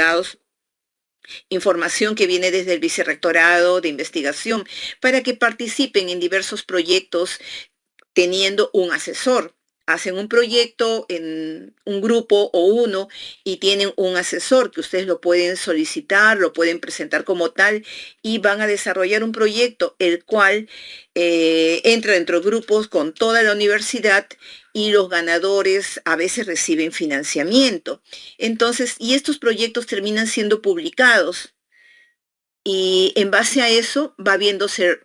delegados, información que viene desde el Vicerrectorado de Investigación, para que participen en diversos proyectos teniendo un asesor. Hacen un proyecto en un grupo o uno y tienen un asesor que ustedes lo pueden solicitar, lo pueden presentar como tal y van a desarrollar un proyecto el cual entra dentro de grupos con toda la universidad y los ganadores a veces reciben financiamiento. Entonces, y estos proyectos terminan siendo publicados y en base a eso va viéndose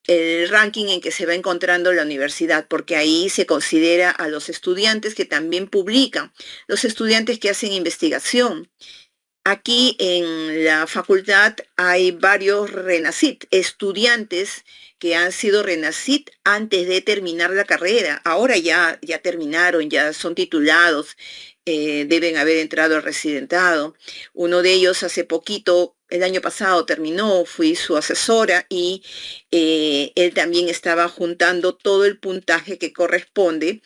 el ranking en que se va encontrando la universidad, porque ahí se considera a los estudiantes que también publican, los estudiantes que hacen investigación. Aquí en la facultad hay varios RENACIT, estudiantes que han sido RENACIT antes de terminar la carrera. Ahora ya terminaron, ya son titulados, deben haber entrado al residentado. Uno de ellos hace poquito, el año pasado terminó, fui su asesora y él también estaba juntando todo el puntaje que corresponde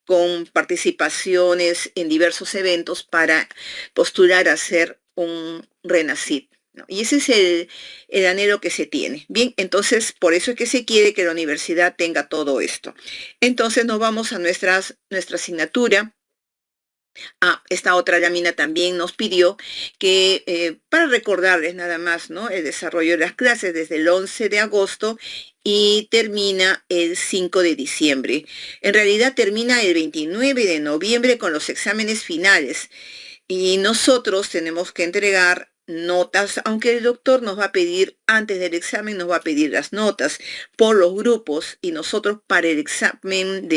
con participaciones en diversos eventos para postular a ser un RENACIT, ¿no? Y ese es el anhelo que se tiene. Bien, entonces por eso es que se quiere que la universidad tenga todo esto. Entonces nos vamos a nuestra asignatura. Esta otra lámina también nos pidió que, para recordarles nada más, ¿no?, el desarrollo de las clases desde el 11 de agosto y termina el 5 de diciembre. En realidad termina el 29 de noviembre con los exámenes finales y nosotros tenemos que entregar notas, aunque el doctor nos va a pedir, antes del examen nos va a pedir las notas por los grupos y nosotros para el examen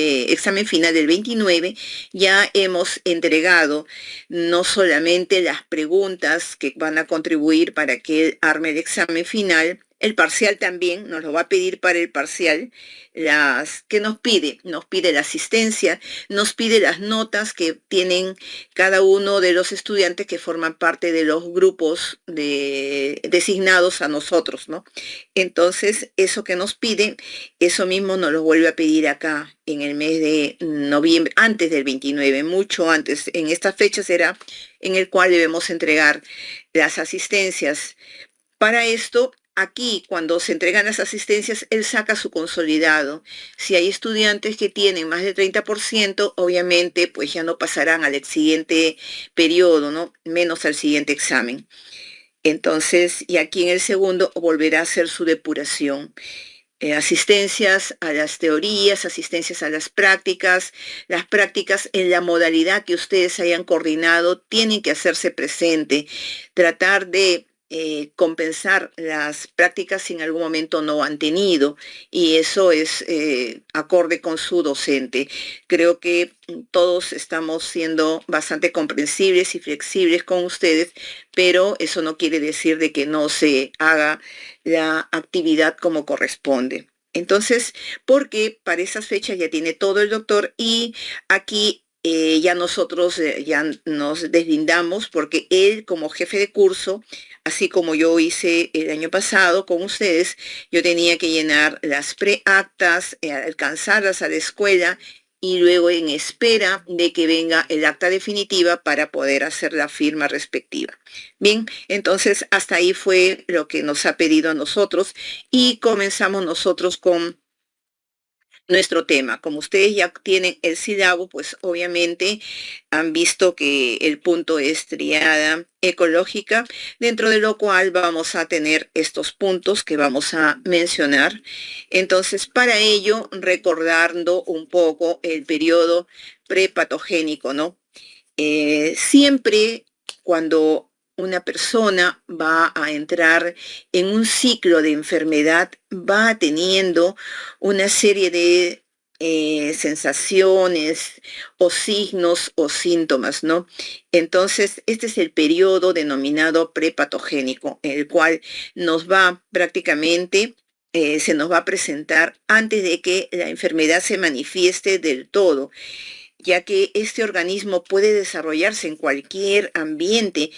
final del 29 ya hemos entregado no solamente las preguntas que van a contribuir para que él arme el examen final, el parcial también nos lo va a pedir para el parcial, las que nos pide la asistencia, nos pide las notas que tienen cada uno de los estudiantes que forman parte de los grupos designados a nosotros, ¿no? Entonces, eso que nos piden, eso mismo nos lo vuelve a pedir acá en el mes de noviembre, antes del 29, mucho antes. En esta fecha será en el cual debemos entregar las asistencias. Para esto, aquí, cuando se entregan las asistencias, él saca su consolidado. Si hay estudiantes que tienen más del 30%, obviamente, pues ya no pasarán al siguiente periodo, ¿no? Menos al siguiente examen. Entonces, y aquí en el segundo volverá a hacer su depuración. Asistencias a las teorías, asistencias a las prácticas en la modalidad que ustedes hayan coordinado tienen que hacerse presente, tratar de compensar las prácticas si en algún momento no han tenido, y eso es acorde con su docente. Creo que todos estamos siendo bastante comprensibles y flexibles con ustedes, pero eso no quiere decir de que no se haga la actividad como corresponde. Entonces, porque para esas fechas ya tiene todo el doctor y aquí ya nosotros ya nos deslindamos porque él como jefe de curso, así como yo hice el año pasado con ustedes, yo tenía que llenar las preactas, alcanzarlas a la escuela y luego en espera de que venga el acta definitiva para poder hacer la firma respectiva. Bien, entonces hasta ahí fue lo que nos ha pedido a nosotros y comenzamos nosotros con nuestro tema. Como ustedes ya tienen el sílabo, pues obviamente han visto que el punto es triada ecológica, dentro de lo cual vamos a tener estos puntos que vamos a mencionar. Entonces, para ello, recordando un poco el periodo prepatogénico, ¿no? Siempre cuando una persona va a entrar en un ciclo de enfermedad, va teniendo una serie de sensaciones o signos o síntomas, ¿no? Entonces, este es el periodo denominado prepatogénico, en el cual nos va prácticamente, se nos va a presentar antes de que la enfermedad se manifieste del todo, ya que este organismo puede desarrollarse en cualquier ambiente,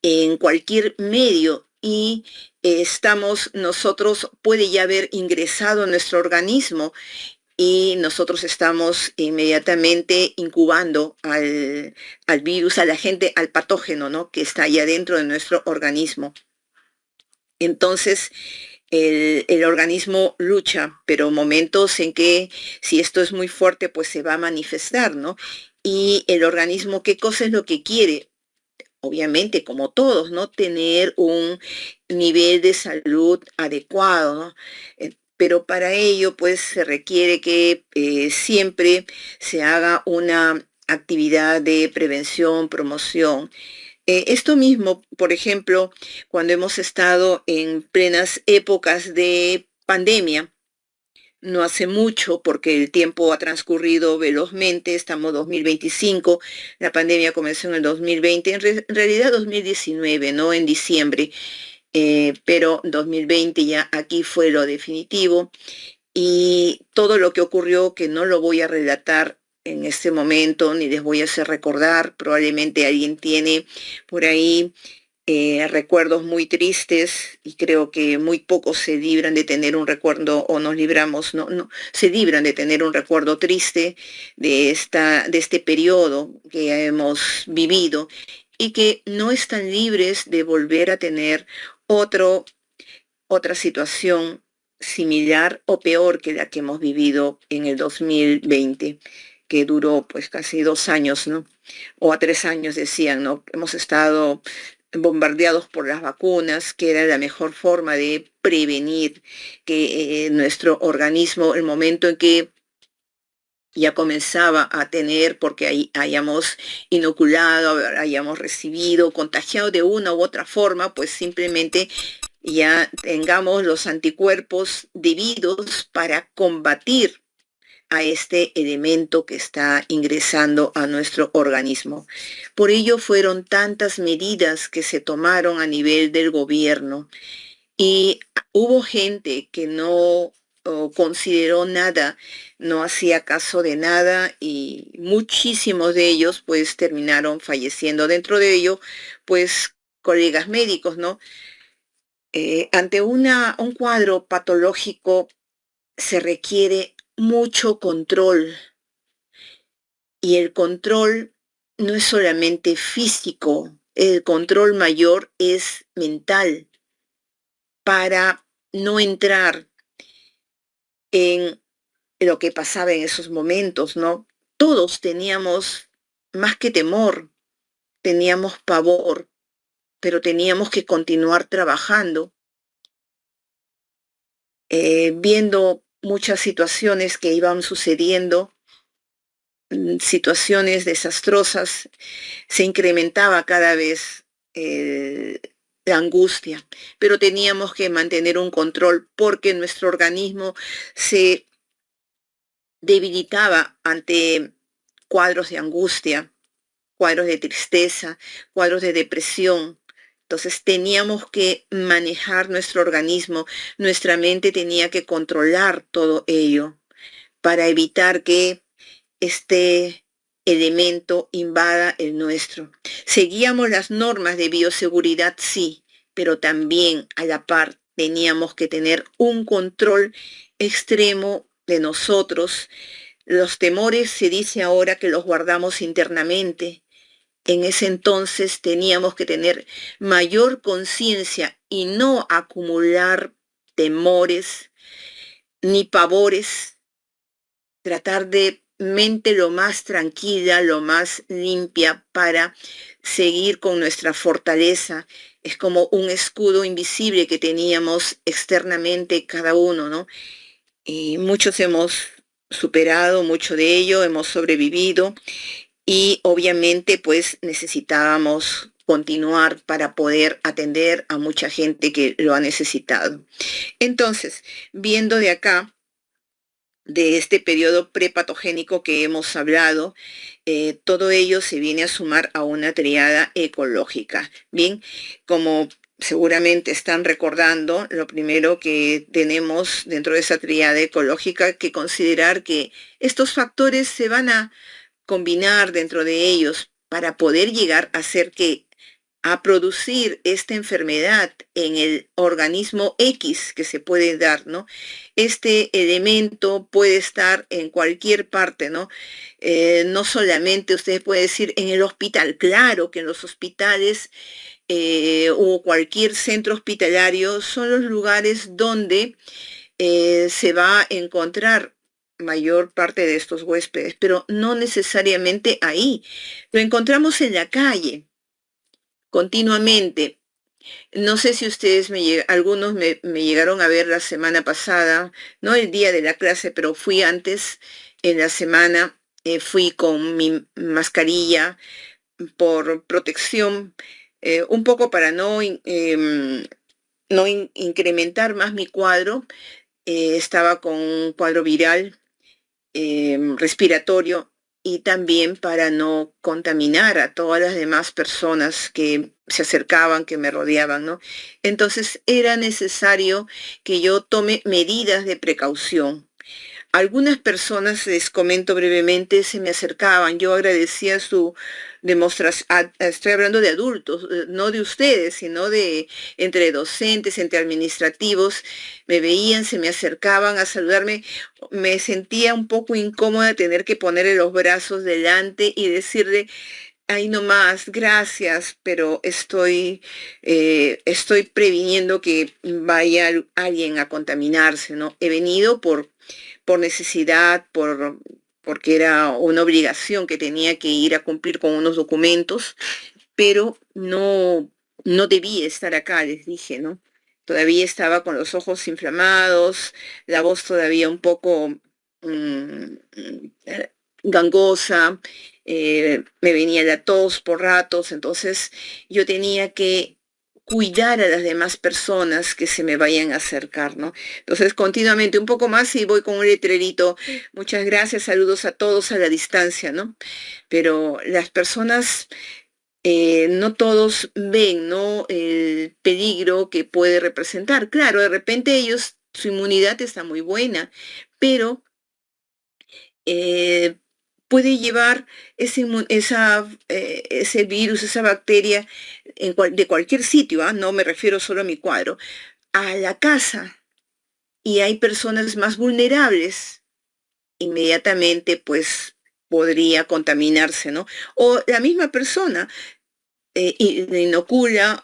en cualquier medio y nosotros puede ya haber ingresado a nuestro organismo y nosotros estamos inmediatamente incubando al virus, al agente, al patógeno, ¿no? Que está allá dentro de nuestro organismo. Entonces, el organismo lucha, pero momentos en que si esto es muy fuerte, pues se va a manifestar, ¿no? Y el organismo, ¿qué cosa es lo que quiere? Obviamente, como todos, ¿no? Tener un nivel de salud adecuado, ¿no? Pero para ello, pues, se requiere que siempre se haga una actividad de prevención, promoción. Esto mismo, por ejemplo, cuando hemos estado en plenas épocas de pandemia, no hace mucho, porque el tiempo ha transcurrido velozmente, estamos 2025, la pandemia comenzó en el 2020, en realidad 2019, ¿no? En diciembre, pero 2020 ya aquí fue lo definitivo y todo lo que ocurrió, que no lo voy a relatar en este momento, ni les voy a hacer recordar, probablemente alguien tiene por ahí recuerdos muy tristes y creo que muy pocos se libran de tener un recuerdo o nos libramos, no, se libran de tener un recuerdo triste de este periodo que hemos vivido y que no están libres de volver a tener otro, otra situación similar o peor que la que hemos vivido en el 2020, que duró pues casi 2 años, ¿no? O a 3 años decían, ¿no? Hemos estado bombardeados por las vacunas, que era la mejor forma de prevenir que nuestro organismo, el momento en que ya comenzaba a tener, porque ahí hayamos inoculado, hayamos recibido, contagiado de una u otra forma, pues simplemente ya tengamos los anticuerpos debidos para combatir a este elemento que está ingresando a nuestro organismo. Por ello fueron tantas medidas que se tomaron a nivel del gobierno y hubo gente que no consideró nada, no hacía caso de nada y muchísimos de ellos pues terminaron falleciendo. Dentro de ello, pues colegas médicos, ¿no? Ante un cuadro patológico se requiere mucho control y el control no es solamente físico, el control mayor es mental para no entrar en lo que pasaba en esos momentos, ¿no? Todos teníamos más que temor, teníamos pavor, pero teníamos que continuar trabajando, viendo muchas situaciones que iban sucediendo, situaciones desastrosas, se incrementaba cada vez eh, la angustia, pero teníamos que mantener un control porque nuestro organismo se debilitaba ante cuadros de angustia, cuadros de tristeza, cuadros de depresión. Entonces teníamos que manejar nuestro organismo, nuestra mente tenía que controlar todo ello para evitar que este elemento invada el nuestro. Seguíamos las normas de bioseguridad, sí, pero también a la par teníamos que tener un control extremo de nosotros. Los temores se dice ahora que los guardamos internamente. En ese entonces teníamos que tener mayor conciencia y no acumular temores ni pavores, tratar de mente lo más tranquila, lo más limpia para seguir con nuestra fortaleza. Es como un escudo invisible que teníamos externamente cada uno, ¿no? Y muchos hemos superado mucho de ello, hemos sobrevivido y obviamente pues necesitábamos continuar para poder atender a mucha gente que lo ha necesitado. Entonces, viendo de acá, de este periodo prepatogénico que hemos hablado, todo ello se viene a sumar a una triada ecológica. Bien, como seguramente están recordando, lo primero que tenemos dentro de esa triada ecológica que considerar que estos factores se van a combinar dentro de ellos para poder llegar a hacer que a producir esta enfermedad en el organismo X que se puede dar, ¿no? Este elemento puede estar en cualquier parte, ¿no? No solamente ustedes pueden decir en el hospital, claro que en los hospitales o cualquier centro hospitalario son los lugares donde se va a encontrar mayor parte de estos huéspedes, pero no necesariamente ahí. Lo encontramos en la calle continuamente. No sé si ustedes algunos me llegaron a ver la semana pasada, no el día de la clase, pero fui antes en la semana, fui con mi mascarilla por protección, un poco para no incrementar más mi cuadro. Estaba con un cuadro viral respiratorio y también para no contaminar a todas las demás personas que se acercaban, que me rodeaban, ¿no? Entonces era necesario que yo tome medidas de precaución. Algunas personas, les comento brevemente, se me acercaban. Yo agradecía su demostración. Estoy hablando de adultos, no de ustedes, sino de entre docentes, entre administrativos. Me veían, se me acercaban a saludarme. Me sentía un poco incómoda tener que ponerle los brazos delante y decirle, ay, no más, gracias, pero estoy previniendo que vaya alguien a contaminarse, ¿no? He venido por necesidad, porque era una obligación que tenía que ir a cumplir con unos documentos, pero no debía estar acá, les dije, ¿no? Todavía estaba con los ojos inflamados, la voz todavía un poco gangosa, me venía la tos por ratos, entonces yo tenía que cuidar a las demás personas que se me vayan a acercar, ¿no? Entonces, continuamente, un poco más y voy con un letrerito, muchas gracias, saludos a todos a la distancia, ¿no? Pero las personas, no todos ven, ¿no? El peligro que puede representar. Claro, de repente ellos, su inmunidad está muy buena, pero eh, puede llevar ese virus, esa bacteria de cualquier sitio, ¿ah? No me refiero solo a mi cuadro, a la casa y hay personas más vulnerables, inmediatamente pues podría contaminarse, ¿no? O la misma persona inocula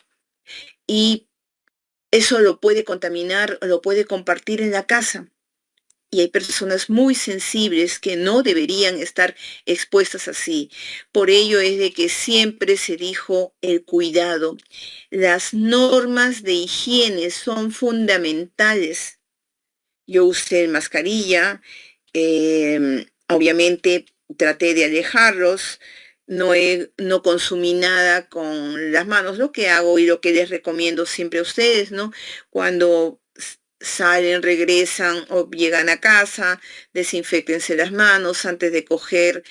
y eso lo puede contaminar, lo puede compartir en la casa. Y hay personas muy sensibles que no deberían estar expuestas así. Por ello es de que siempre se dijo el cuidado. Las normas de higiene son fundamentales. Yo usé mascarilla, obviamente traté de alejarlos, no consumí nada con las manos, lo que hago y lo que les recomiendo siempre a ustedes, ¿no? Cuando salen, regresan o llegan a casa, desinféctense las manos antes de coger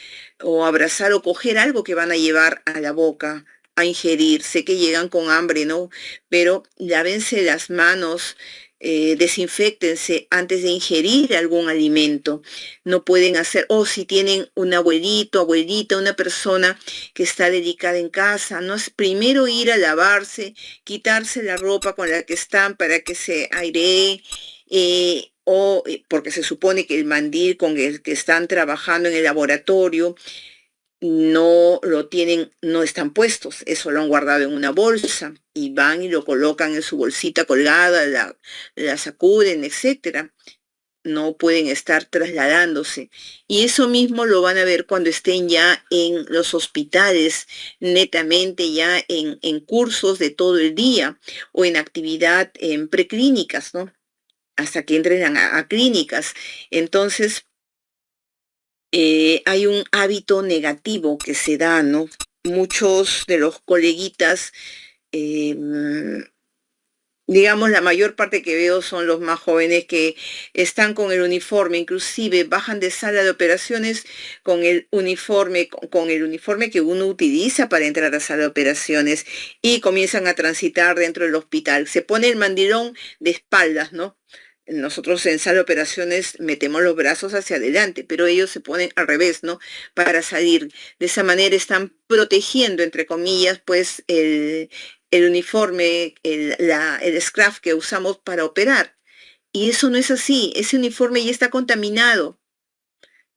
o abrazar o coger algo que van a llevar a la boca, a ingerir. Sé que llegan con hambre, ¿no? Pero lávense las manos, desinféctense antes de ingerir algún alimento. No pueden hacer, o si tienen un abuelito, abuelita, una persona que está delicada en casa, no es primero ir a lavarse, quitarse la ropa con la que están para que se airee, porque se supone que el mandil con el que están trabajando en el laboratorio no lo tienen, no están puestos, eso lo han guardado en una bolsa y van y lo colocan en su bolsita colgada, la sacuden, etcétera. No pueden estar trasladándose. Y eso mismo lo van a ver cuando estén ya en los hospitales, netamente ya en cursos de todo el día o en actividad en preclínicas, ¿no? Hasta que entren a clínicas. Entonces, hay un hábito negativo que se da, ¿no? Muchos de los coleguitas, digamos, la mayor parte que veo son los más jóvenes que están con el uniforme, inclusive bajan de sala de operaciones con el uniforme, con el uniforme que uno utiliza para entrar a sala de operaciones y comienzan a transitar dentro del hospital. Se pone el mandilón de espaldas, ¿no? nosotros en sala de operaciones metemos los brazos hacia adelante, pero ellos se ponen al revés, ¿no? Para salir. De esa manera están protegiendo, entre comillas, pues el uniforme, el scrap que usamos para operar. Y eso no es así, ese uniforme ya está contaminado.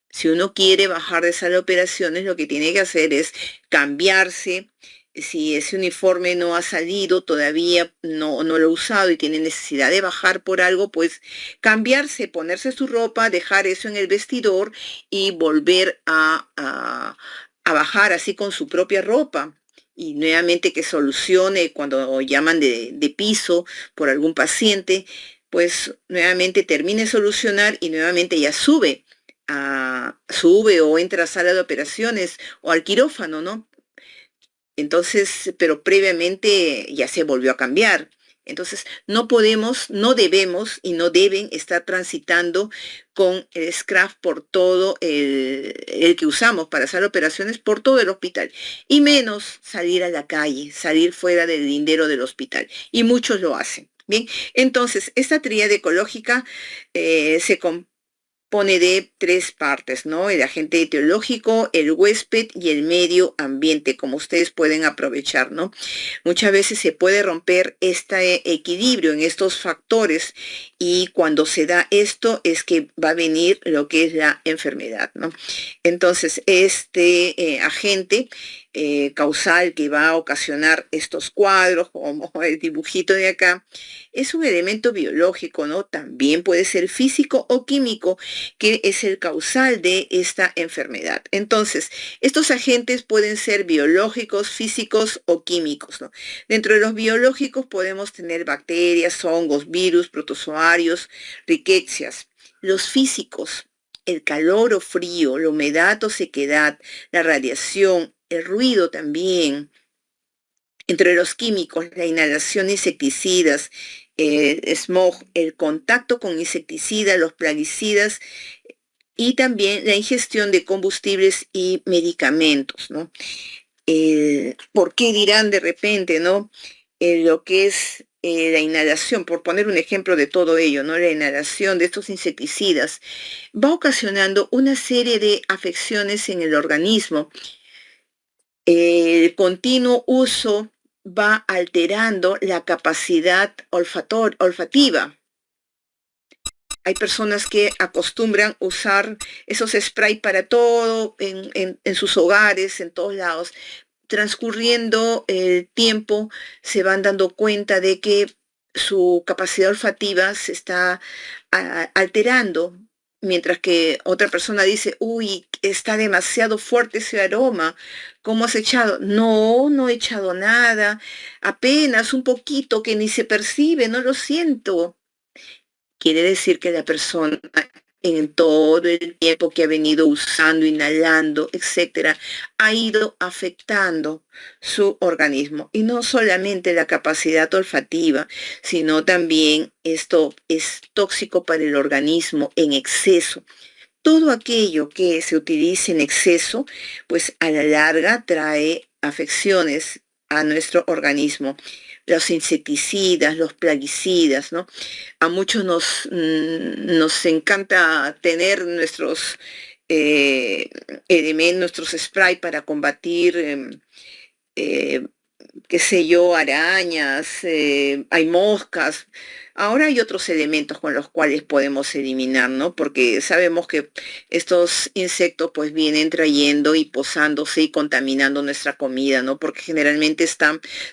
Si uno quiere bajar de sala de operaciones, lo que tiene que hacer es cambiarse. Si ese uniforme no ha salido, todavía no lo ha usado y tiene necesidad de bajar por algo, pues cambiarse, ponerse su ropa, dejar eso en el vestidor y volver a bajar así con su propia ropa. Y nuevamente que solucione cuando llaman de piso por algún paciente, pues nuevamente termine de solucionar y nuevamente ya sube o entra a sala de operaciones o al quirófano, ¿no? Entonces, pero previamente ya se volvió a cambiar. Entonces, no podemos, no debemos y no deben estar transitando con el scrap por todo el que usamos para hacer operaciones por todo el hospital. Y menos salir a la calle, salir fuera del lindero del hospital. Y muchos lo hacen. Bien, entonces, esta tríada ecológica se pone de tres partes, ¿no? El agente etiológico, el huésped y el medio ambiente, como ustedes pueden aprovechar, ¿no? Muchas veces se puede romper este equilibrio en estos factores y cuando se da esto es que va a venir lo que es la enfermedad, ¿no? Entonces, este agente causal que va a ocasionar estos cuadros, como el dibujito de acá, es un elemento biológico, ¿no? También puede ser físico o químico, que es el causal de esta enfermedad. Entonces, estos agentes pueden ser biológicos, físicos o químicos, ¿no? Dentro de los biológicos podemos tener bacterias, hongos, virus, protozoarios, riquecias. Los físicos, el calor o frío, la humedad o sequedad, la radiación, el ruido también. Entre los químicos, la inhalación de insecticidas, smog, el contacto con insecticidas, los plaguicidas y también la ingestión de combustibles y medicamentos, ¿no? ¿Por qué dirán de repente, no? Lo que es la inhalación, por poner un ejemplo de todo ello, ¿no? La inhalación de estos insecticidas va ocasionando una serie de afecciones en el organismo. El continuo uso va alterando la capacidad olfativa. Hay personas que acostumbran usar esos sprays para todo, en sus hogares, en todos lados. Transcurriendo el tiempo, se van dando cuenta de que su capacidad olfativa se está alterando, mientras que otra persona dice, uy, está demasiado fuerte ese aroma, ¿cómo has echado? No, no he echado nada, apenas un poquito que ni se percibe, no lo siento. Quiere decir que la persona en todo el tiempo que ha venido usando, inhalando, etcétera, ha ido afectando su organismo. Y no solamente la capacidad olfativa, sino también esto es tóxico para el organismo en exceso. Todo aquello que se utilice en exceso, pues a la larga trae afecciones a nuestro organismo. Los insecticidas, los plaguicidas, ¿no? A muchos nos encanta tener nuestros elementos, nuestros sprays para combatir, eh, qué sé yo, arañas, hay moscas. Ahora hay otros elementos con los cuales podemos eliminar, ¿no? Porque sabemos que estos insectos pues vienen trayendo y posándose y contaminando nuestra comida, ¿no? Porque generalmente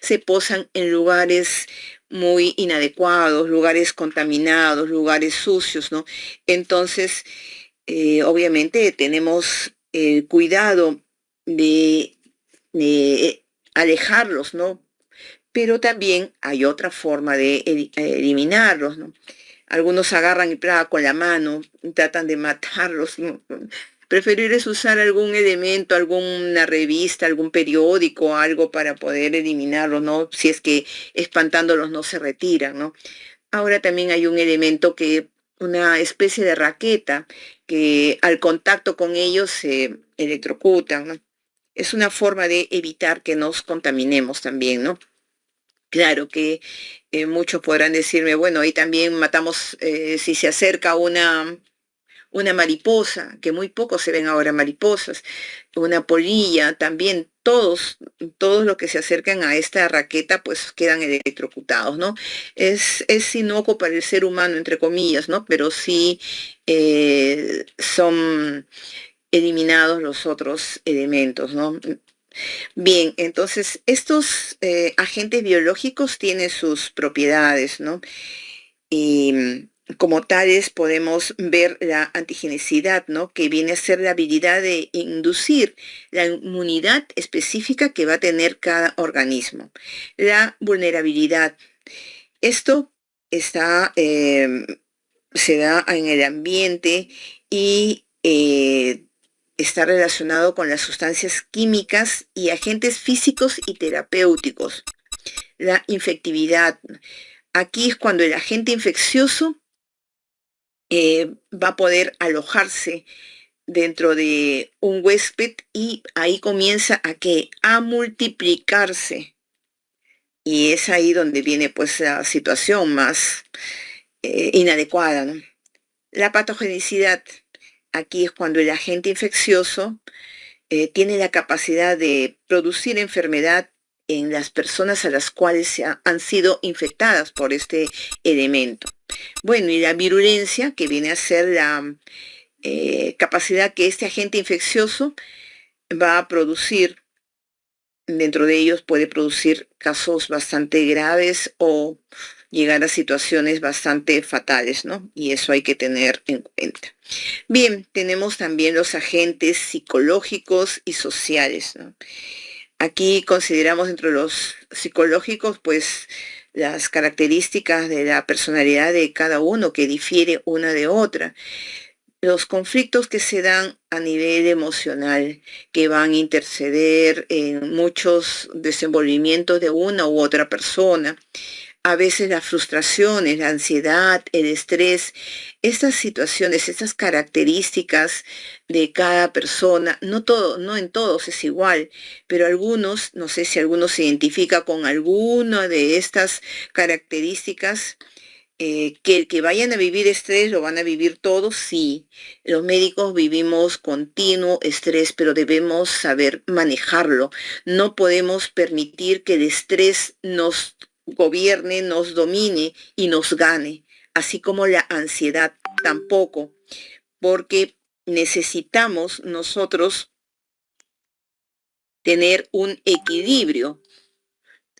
se posan en lugares muy inadecuados, lugares contaminados, lugares sucios, ¿no? Entonces, obviamente tenemos el cuidado de alejarlos, ¿no? Pero también hay otra forma de eliminarlos, ¿no? Algunos agarran y con la mano, tratan de matarlos, ¿no? Preferir es usar algún elemento, alguna revista, algún periódico, algo para poder eliminarlos, ¿no? Si es que espantándolos no se retiran, ¿no? Ahora también hay un elemento una especie de raqueta, que al contacto con ellos se electrocutan, ¿no? Es una forma de evitar que nos contaminemos también, ¿no? Claro que muchos podrán decirme, bueno, ahí también matamos, si se acerca una mariposa, que muy pocos se ven ahora mariposas, una polilla, también todos los que se acercan a esta raqueta, pues quedan electrocutados, ¿no? Es inocuo para el ser humano, entre comillas, ¿no? Pero sí son eliminados los otros elementos, ¿no? Bien, entonces estos agentes biológicos tienen sus propiedades, ¿no? Y como tales podemos ver la antigenicidad, ¿no? Que viene a ser la habilidad de inducir la inmunidad específica que va a tener cada organismo. La vulnerabilidad. Esto está, se da en el ambiente y está relacionado con las sustancias químicas y agentes físicos y terapéuticos. La infectividad. Aquí es cuando el agente infeccioso va a poder alojarse dentro de un huésped y ahí comienza a multiplicarse. Y es ahí donde viene pues la situación más inadecuada, ¿no? La patogenicidad. Aquí es cuando el agente infeccioso tiene la capacidad de producir enfermedad en las personas a las cuales han sido infectadas por este elemento. Bueno, y la virulencia, que viene a ser la capacidad que este agente infeccioso va a producir, dentro de ellos puede producir casos bastante graves o llegar a situaciones bastante fatales, ¿no? Y eso hay que tener en cuenta. Bien, tenemos también los agentes psicológicos y sociales, ¿no? Aquí consideramos entre los psicológicos, pues, las características de la personalidad de cada uno que difiere una de otra, los conflictos que se dan a nivel emocional, que van a interceder en muchos desenvolvimientos de una u otra persona, a veces las frustraciones, la ansiedad, el estrés, estas situaciones, estas características de cada persona, no en todos es igual, pero algunos, no sé si algunos se identifica con alguna de estas características, que vayan a vivir estrés, lo van a vivir todos, sí. Los médicos vivimos continuo estrés, pero debemos saber manejarlo. No podemos permitir que el estrés nos gobierne, nos domine y nos gane, así como la ansiedad tampoco, porque necesitamos nosotros tener un equilibrio.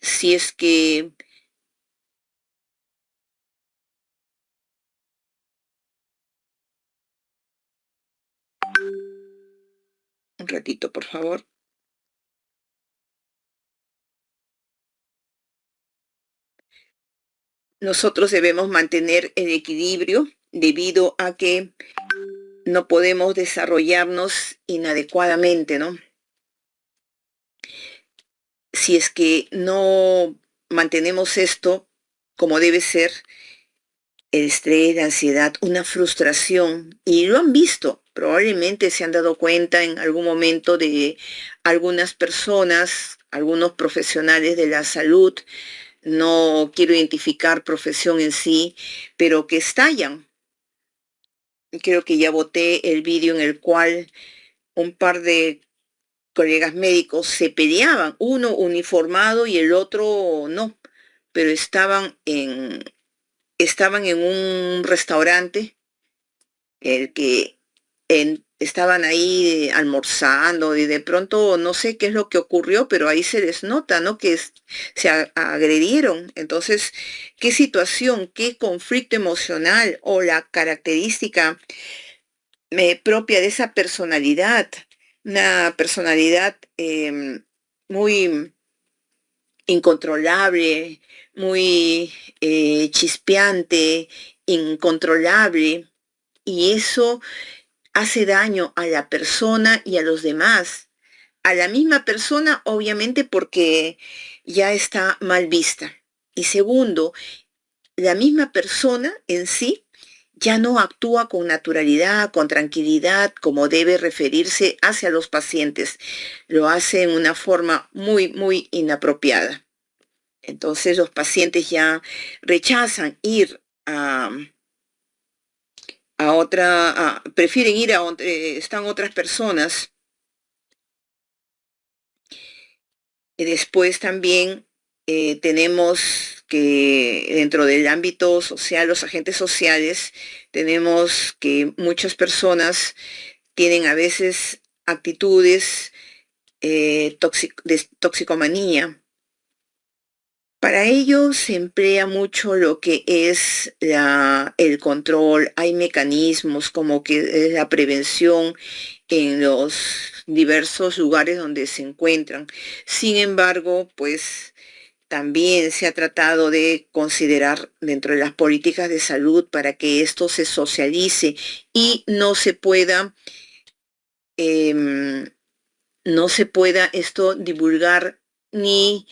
Si es que, un ratito, por favor. Nosotros debemos mantener el equilibrio debido a que no podemos desarrollarnos inadecuadamente, ¿no? Si es que no mantenemos esto como debe ser, el estrés, la ansiedad, una frustración, y lo han visto, probablemente se han dado cuenta en algún momento de algunas personas, algunos profesionales de la salud, no quiero identificar profesión en sí, pero que estallan. Creo que ya boté el vídeo en el cual un par de colegas médicos se peleaban, uno uniformado y el otro no, pero estaban en un restaurante, el que estaban ahí almorzando y de pronto no sé qué es lo que ocurrió, pero ahí se les nota, ¿no? Que agredieron. Entonces, ¿qué situación, qué conflicto emocional o la característica propia de esa personalidad? Una personalidad muy incontrolable, muy chispeante, incontrolable, y eso hace daño a la persona y a los demás. A la misma persona, obviamente, porque ya está mal vista. Y segundo, la misma persona en sí ya no actúa con naturalidad, con tranquilidad, como debe referirse hacia los pacientes. Lo hace en una forma muy inapropiada. Entonces los pacientes ya rechazan ir a otra, prefieren ir a donde están otras personas. Y después también tenemos que dentro del ámbito social, los agentes sociales, tenemos que muchas personas tienen a veces actitudes de toxicomanía. Para ello se emplea mucho lo que es el control. Hay mecanismos como que es la prevención en los diversos lugares donde se encuentran. Sin embargo, pues también se ha tratado de considerar dentro de las políticas de salud para que esto se socialice y em, no se pueda esto divulgar ni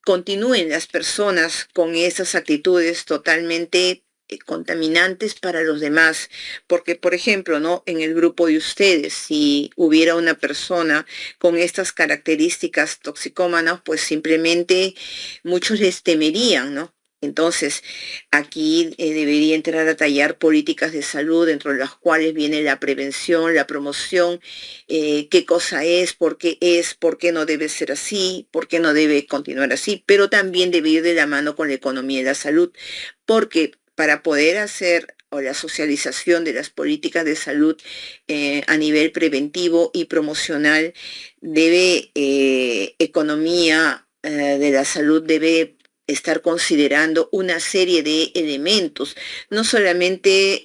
continúen las personas con esas actitudes totalmente contaminantes para los demás. Porque, por ejemplo, ¿no? En el grupo de ustedes, si hubiera una persona con estas características toxicómanas, pues simplemente muchos les temerían, ¿no? Entonces, aquí debería entrar a tallar políticas de salud, dentro de las cuales viene la prevención, la promoción, qué cosa es, por qué no debe ser así, por qué no debe continuar así, pero también debe ir de la mano con la economía y la salud, porque para poder hacer o la socialización de las políticas de salud a nivel preventivo y promocional, debe economía de la salud debe estar considerando una serie de elementos, no solamente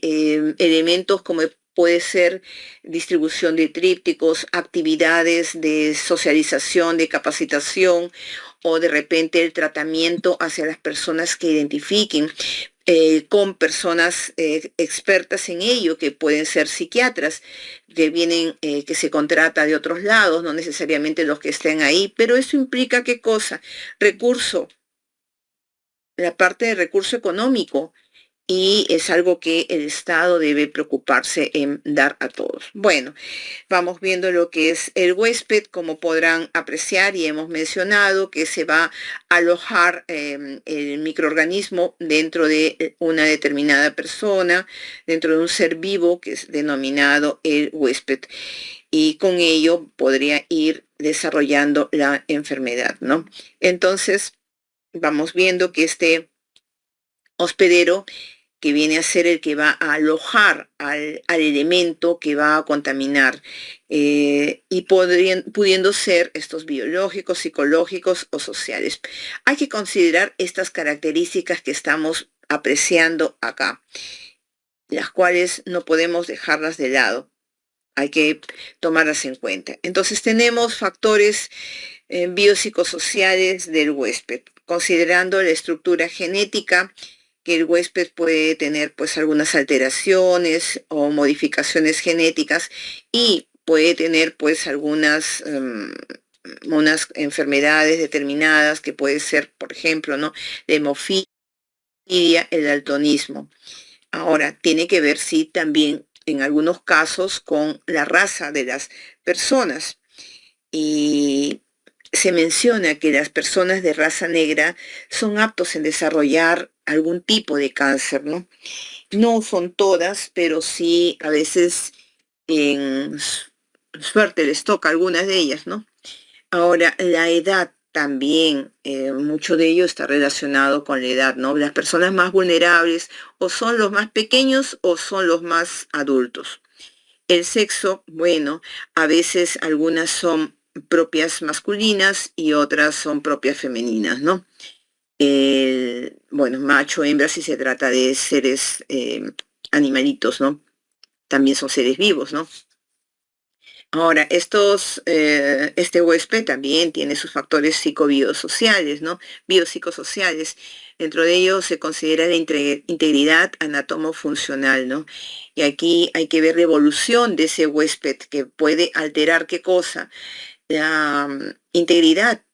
elementos como puede ser distribución de trípticos, actividades de socialización, de capacitación o de repente el tratamiento hacia las personas que identifiquen con personas expertas en ello, que pueden ser psiquiatras, que vienen, que se contrata de otros lados, no necesariamente los que estén ahí, pero eso implica qué cosa, recurso, la parte de recurso económico, y es algo que el Estado debe preocuparse en dar a todos. Bueno, vamos viendo lo que es el huésped, como podrán apreciar y hemos mencionado que se va a alojar el microorganismo dentro de una determinada persona, dentro de un ser vivo que es denominado el huésped, y con ello podría ir desarrollando la enfermedad, ¿no? Entonces, vamos viendo que este hospedero, que viene a ser el que va a alojar al elemento que va a contaminar, y pudiendo ser estos biológicos, psicológicos o sociales. Hay que considerar estas características que estamos apreciando acá, las cuales no podemos dejarlas de lado. Hay que tomarlas en cuenta. Entonces tenemos factores biopsicosociales del huésped, considerando la estructura genética, que el huésped puede tener pues algunas alteraciones o modificaciones genéticas y puede tener pues algunas unas enfermedades determinadas, que puede ser, por ejemplo, ¿no? La hemofilia, el daltonismo. Ahora, tiene que ver, sí, también en algunos casos con la raza de las personas. Y se menciona que las personas de raza negra son aptos en desarrollar algún tipo de cáncer, ¿no? No son todas, pero sí a veces en suerte les toca a algunas de ellas, ¿no? Ahora, la edad también, mucho de ello está relacionado con la edad, ¿no? Las personas más vulnerables o son los más pequeños o son los más adultos. El sexo, bueno, a veces algunas son propias masculinas y otras son propias femeninas, ¿no? Bueno, macho, hembra, si se trata de seres animalitos, ¿no? También son seres vivos, ¿no? Ahora, este huésped también tiene sus factores psicobiosociales, ¿no? Biopsicosociales. Dentro de ellos se considera la integridad anatomofuncional, ¿no? Y aquí hay que ver la evolución de ese huésped, que puede alterar qué cosa, la integridad,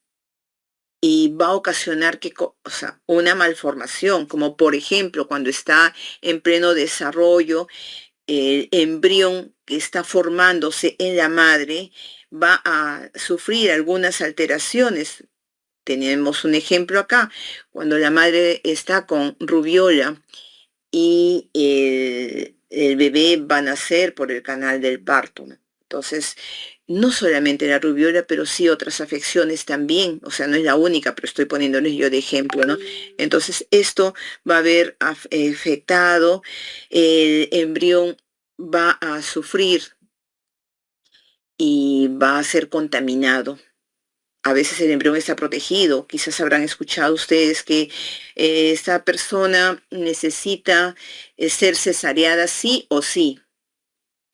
y va a ocasionar qué cosa, una malformación, como por ejemplo cuando está en pleno desarrollo el embrión que está formándose en la madre, va a sufrir algunas alteraciones tenemos un ejemplo acá, cuando la madre está con rubiola y el bebé va a nacer por el canal del parto, ¿no? Entonces, no solamente la rubiola, pero sí otras afecciones también, o sea, no es la única, pero estoy poniéndoles yo de ejemplo, ¿no? Entonces, esto va a haber afectado, el embrión va a sufrir y va a ser contaminado. A veces el embrión está protegido. Quizás habrán escuchado ustedes que esta persona necesita ser cesareada sí o sí.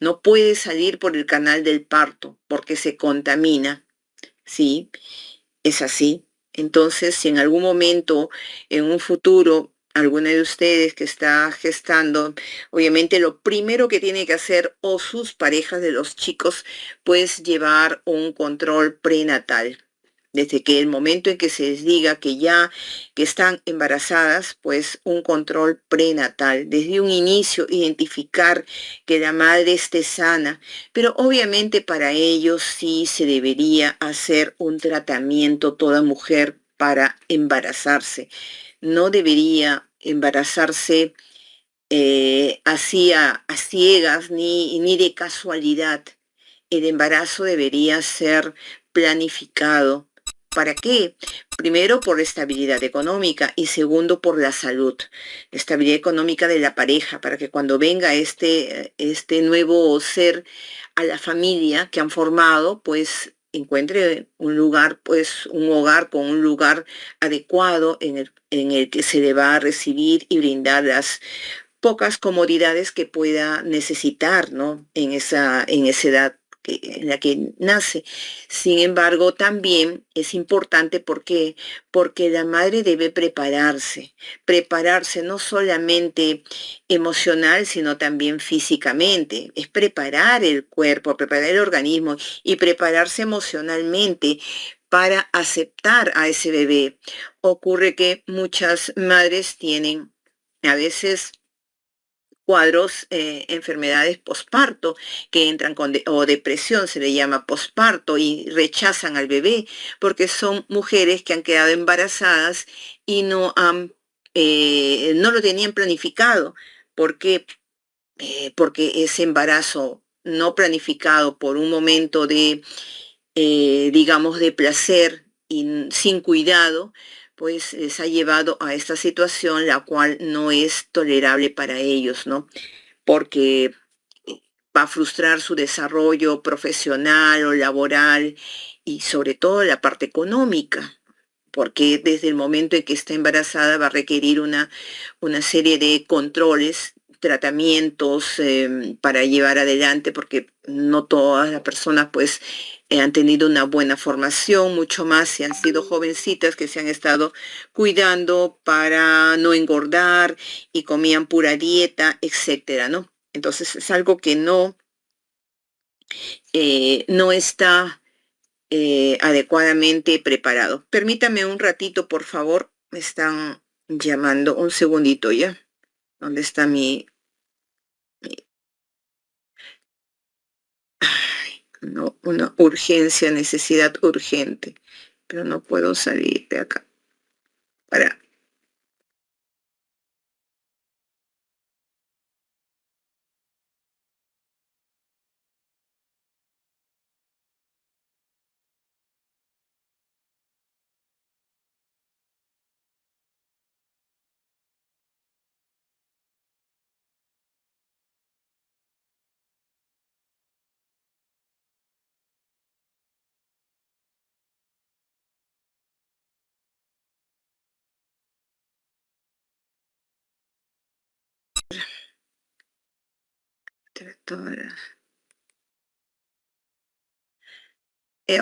No puede salir por el canal del parto porque se contamina. Sí, es así. Entonces, si en algún momento, en un futuro, alguna de ustedes que está gestando, obviamente lo primero que tiene que hacer o sus parejas de los chicos, pues llevar un control prenatal. Desde que el momento en que se les diga que ya que están embarazadas, pues un control prenatal. Desde un inicio identificar que la madre esté sana, pero obviamente para ellos sí se debería hacer un tratamiento toda mujer para embarazarse. No debería embarazarse así a ciegas ni de casualidad. El embarazo debería ser planificado. ¿Para qué? Primero por la estabilidad económica y segundo por la salud, la estabilidad económica de la pareja, para que cuando venga este nuevo ser a la familia que han formado, pues encuentre un lugar, pues un hogar con un lugar adecuado en el que se le va a recibir y brindar las pocas comodidades que pueda necesitar, ¿no? En esa edad en la que nace. Sin embargo, también es importante porque la madre debe prepararse no solamente emocional, sino también físicamente. Es preparar el cuerpo, preparar el organismo y prepararse emocionalmente para aceptar a ese bebé. Ocurre que muchas madres tienen a veces cuadros, enfermedades posparto que entran o depresión se le llama posparto y rechazan al bebé porque son mujeres que han quedado embarazadas y no lo tenían planificado. ¿Por qué? Porque ese embarazo no planificado por un momento de digamos, de placer y sin cuidado, pues les ha llevado a esta situación, la cual no es tolerable para ellos, ¿no? Porque va a frustrar su desarrollo profesional o laboral y sobre todo la parte económica, porque desde el momento en que está embarazada va a requerir una serie de controles, tratamientos para llevar adelante, porque no todas las personas pues han tenido una buena formación, mucho más si han sido jovencitas que se han estado cuidando para no engordar y comían pura dieta, etcétera, ¿no? Entonces es algo que no está adecuadamente preparado. Permítame un ratito, por favor. Me están llamando. Un segundito ya. ¿Dónde está no, una urgencia, necesidad urgente? Pero no puedo salir de acá. Para.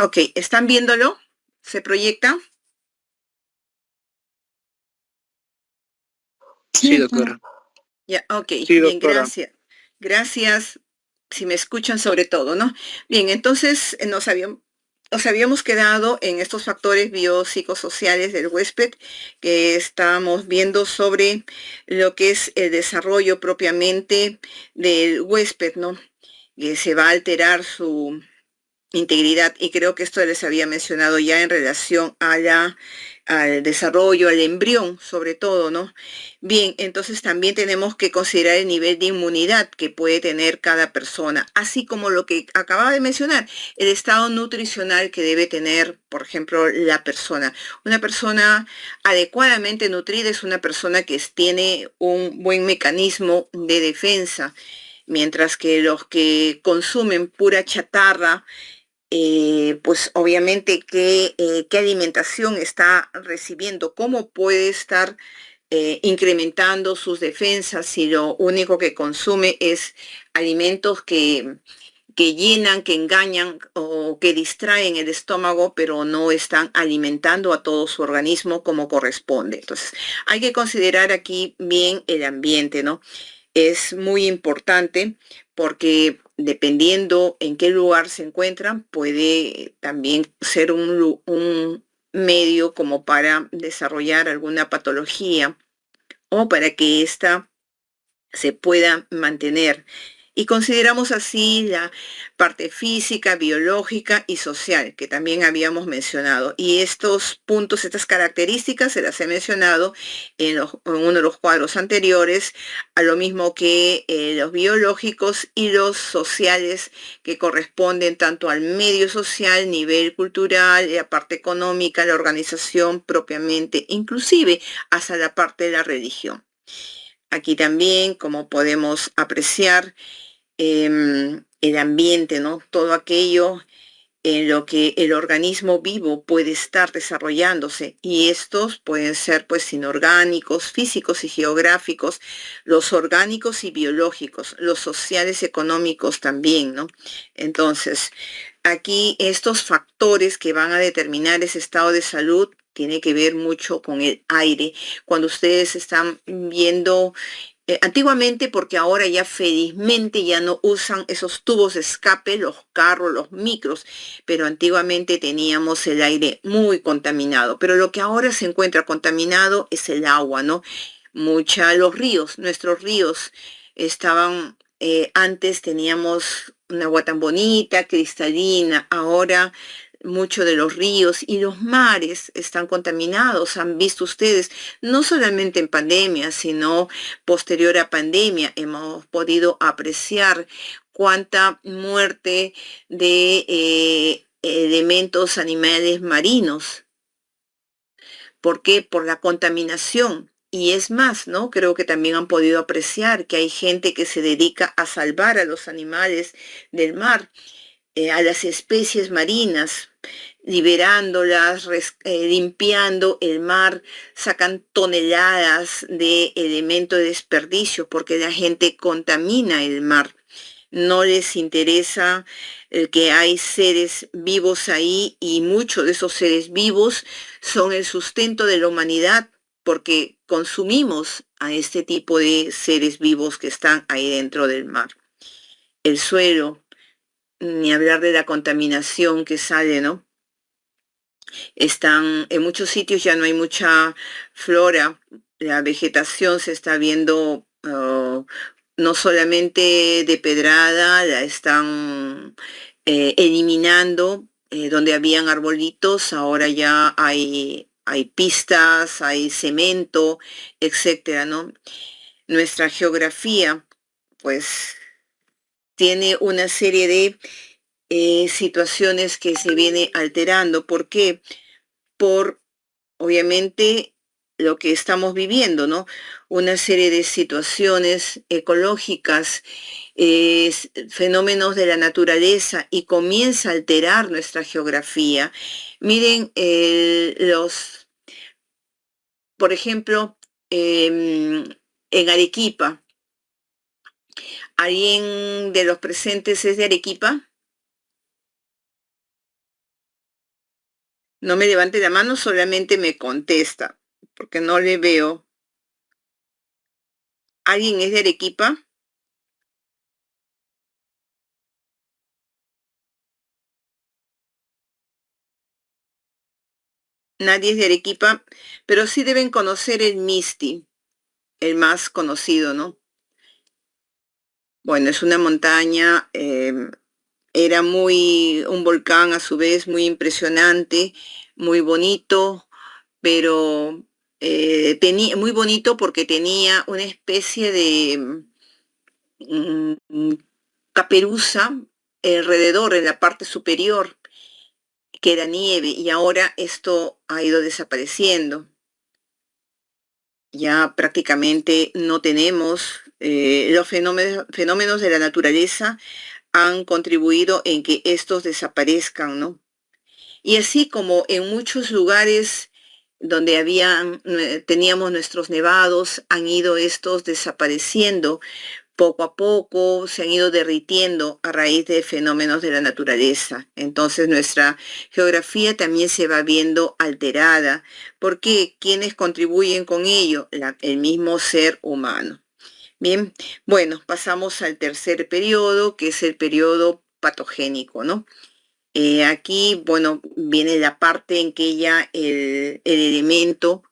Ok, ¿están viéndolo? ¿Se proyecta? Sí, doctora. Ya, ok, Sí, bien, doctora. gracias. Gracias, si me escuchan sobre todo, ¿no? Bien, entonces nos habíamos quedado en estos factores biopsicosociales del huésped que estábamos viendo sobre lo que es el desarrollo propiamente del huésped, ¿no? Que se va a alterar integridad, y creo que esto les había mencionado ya en relación a al desarrollo, al embrión, sobre todo, ¿no? Bien, entonces también tenemos que considerar el nivel de inmunidad que puede tener cada persona, así como lo que acababa de mencionar, el estado nutricional que debe tener, por ejemplo, la persona. Una persona adecuadamente nutrida es una persona que tiene un buen mecanismo de defensa, mientras que los que consumen pura chatarra, pues obviamente qué alimentación está recibiendo, cómo puede estar incrementando sus defensas si lo único que consume es alimentos que llenan, que engañan o que distraen el estómago, pero no están alimentando a todo su organismo como corresponde. Entonces, hay que considerar aquí bien el ambiente, ¿no? Es muy importante porque dependiendo en qué lugar se encuentran, puede también ser un medio como para desarrollar alguna patología o para que ésta se pueda mantener. Y consideramos así la parte física, biológica y social, que también habíamos mencionado. Y estos puntos, estas características, se las he mencionado en uno de los cuadros anteriores, a lo mismo que los biológicos y los sociales, que corresponden tanto al medio social, nivel cultural, la parte económica, la organización propiamente, inclusive hasta la parte de la religión. Aquí también, como podemos apreciar, el ambiente, ¿no? Todo aquello en lo que el organismo vivo puede estar desarrollándose, y estos pueden ser pues inorgánicos, físicos y geográficos, los orgánicos y biológicos, los sociales y económicos también, ¿no? Entonces, aquí estos factores que van a determinar ese estado de salud tiene que ver mucho con el aire. Cuando ustedes están viendo antiguamente, porque ahora ya felizmente ya no usan esos tubos de escape, los carros, los micros, pero antiguamente teníamos el aire muy contaminado. Pero lo que ahora se encuentra contaminado es el agua, ¿no? Los ríos, nuestros ríos estaban, antes teníamos un agua tan bonita, cristalina, ahora muchos de los ríos y los mares están contaminados. Han visto ustedes, no solamente en pandemia, sino posterior a pandemia, hemos podido apreciar cuánta muerte de elementos animales marinos. ¿Por qué? Por la contaminación. Y es más, ¿no? Creo que también han podido apreciar que hay gente que se dedica a salvar a los animales del mar, a las especies marinas, liberándolas, limpiando el mar, sacan toneladas de elemento de desperdicio porque la gente contamina el mar. No les interesa que hay seres vivos ahí, y muchos de esos seres vivos son el sustento de la humanidad porque consumimos a este tipo de seres vivos que están ahí dentro del mar. El suelo, ni hablar de la contaminación que sale, ¿no? Están en muchos sitios, ya no hay mucha flora, la vegetación se está viendo no solamente depedrada, la están eliminando, donde habían arbolitos, ahora ya hay pistas, hay cemento, etcétera, ¿no? Nuestra geografía, pues, tiene una serie de situaciones que se viene alterando. ¿Por qué? Por, obviamente, lo que estamos viviendo, ¿no? Una serie de situaciones ecológicas, fenómenos de la naturaleza, y comienza a alterar nuestra geografía. Miren, por ejemplo, en Arequipa, ¿alguien de los presentes es de Arequipa? No me levante la mano, solamente me contesta, porque no le veo. ¿Alguien es de Arequipa? Nadie es de Arequipa, pero sí deben conocer el Misti, el más conocido, ¿no? Bueno, es una montaña Era un volcán a su vez muy impresionante, muy bonito, pero muy bonito porque tenía una especie de mm, caperuza alrededor, en la parte superior, que era nieve, y ahora esto ha ido desapareciendo. Ya prácticamente no tenemos los fenómenos de la naturaleza han contribuido en que estos desaparezcan, ¿no? Y así como en muchos lugares donde teníamos nuestros nevados, han ido estos desapareciendo poco a poco, se han ido derritiendo a raíz de fenómenos de la naturaleza. Entonces nuestra geografía también se va viendo alterada. ¿Por qué? ¿Quiénes contribuyen con ello? El mismo ser humano. Bien, bueno, pasamos al tercer periodo, que es el periodo patogénico, ¿no? Aquí, bueno, viene la parte en que ya el elemento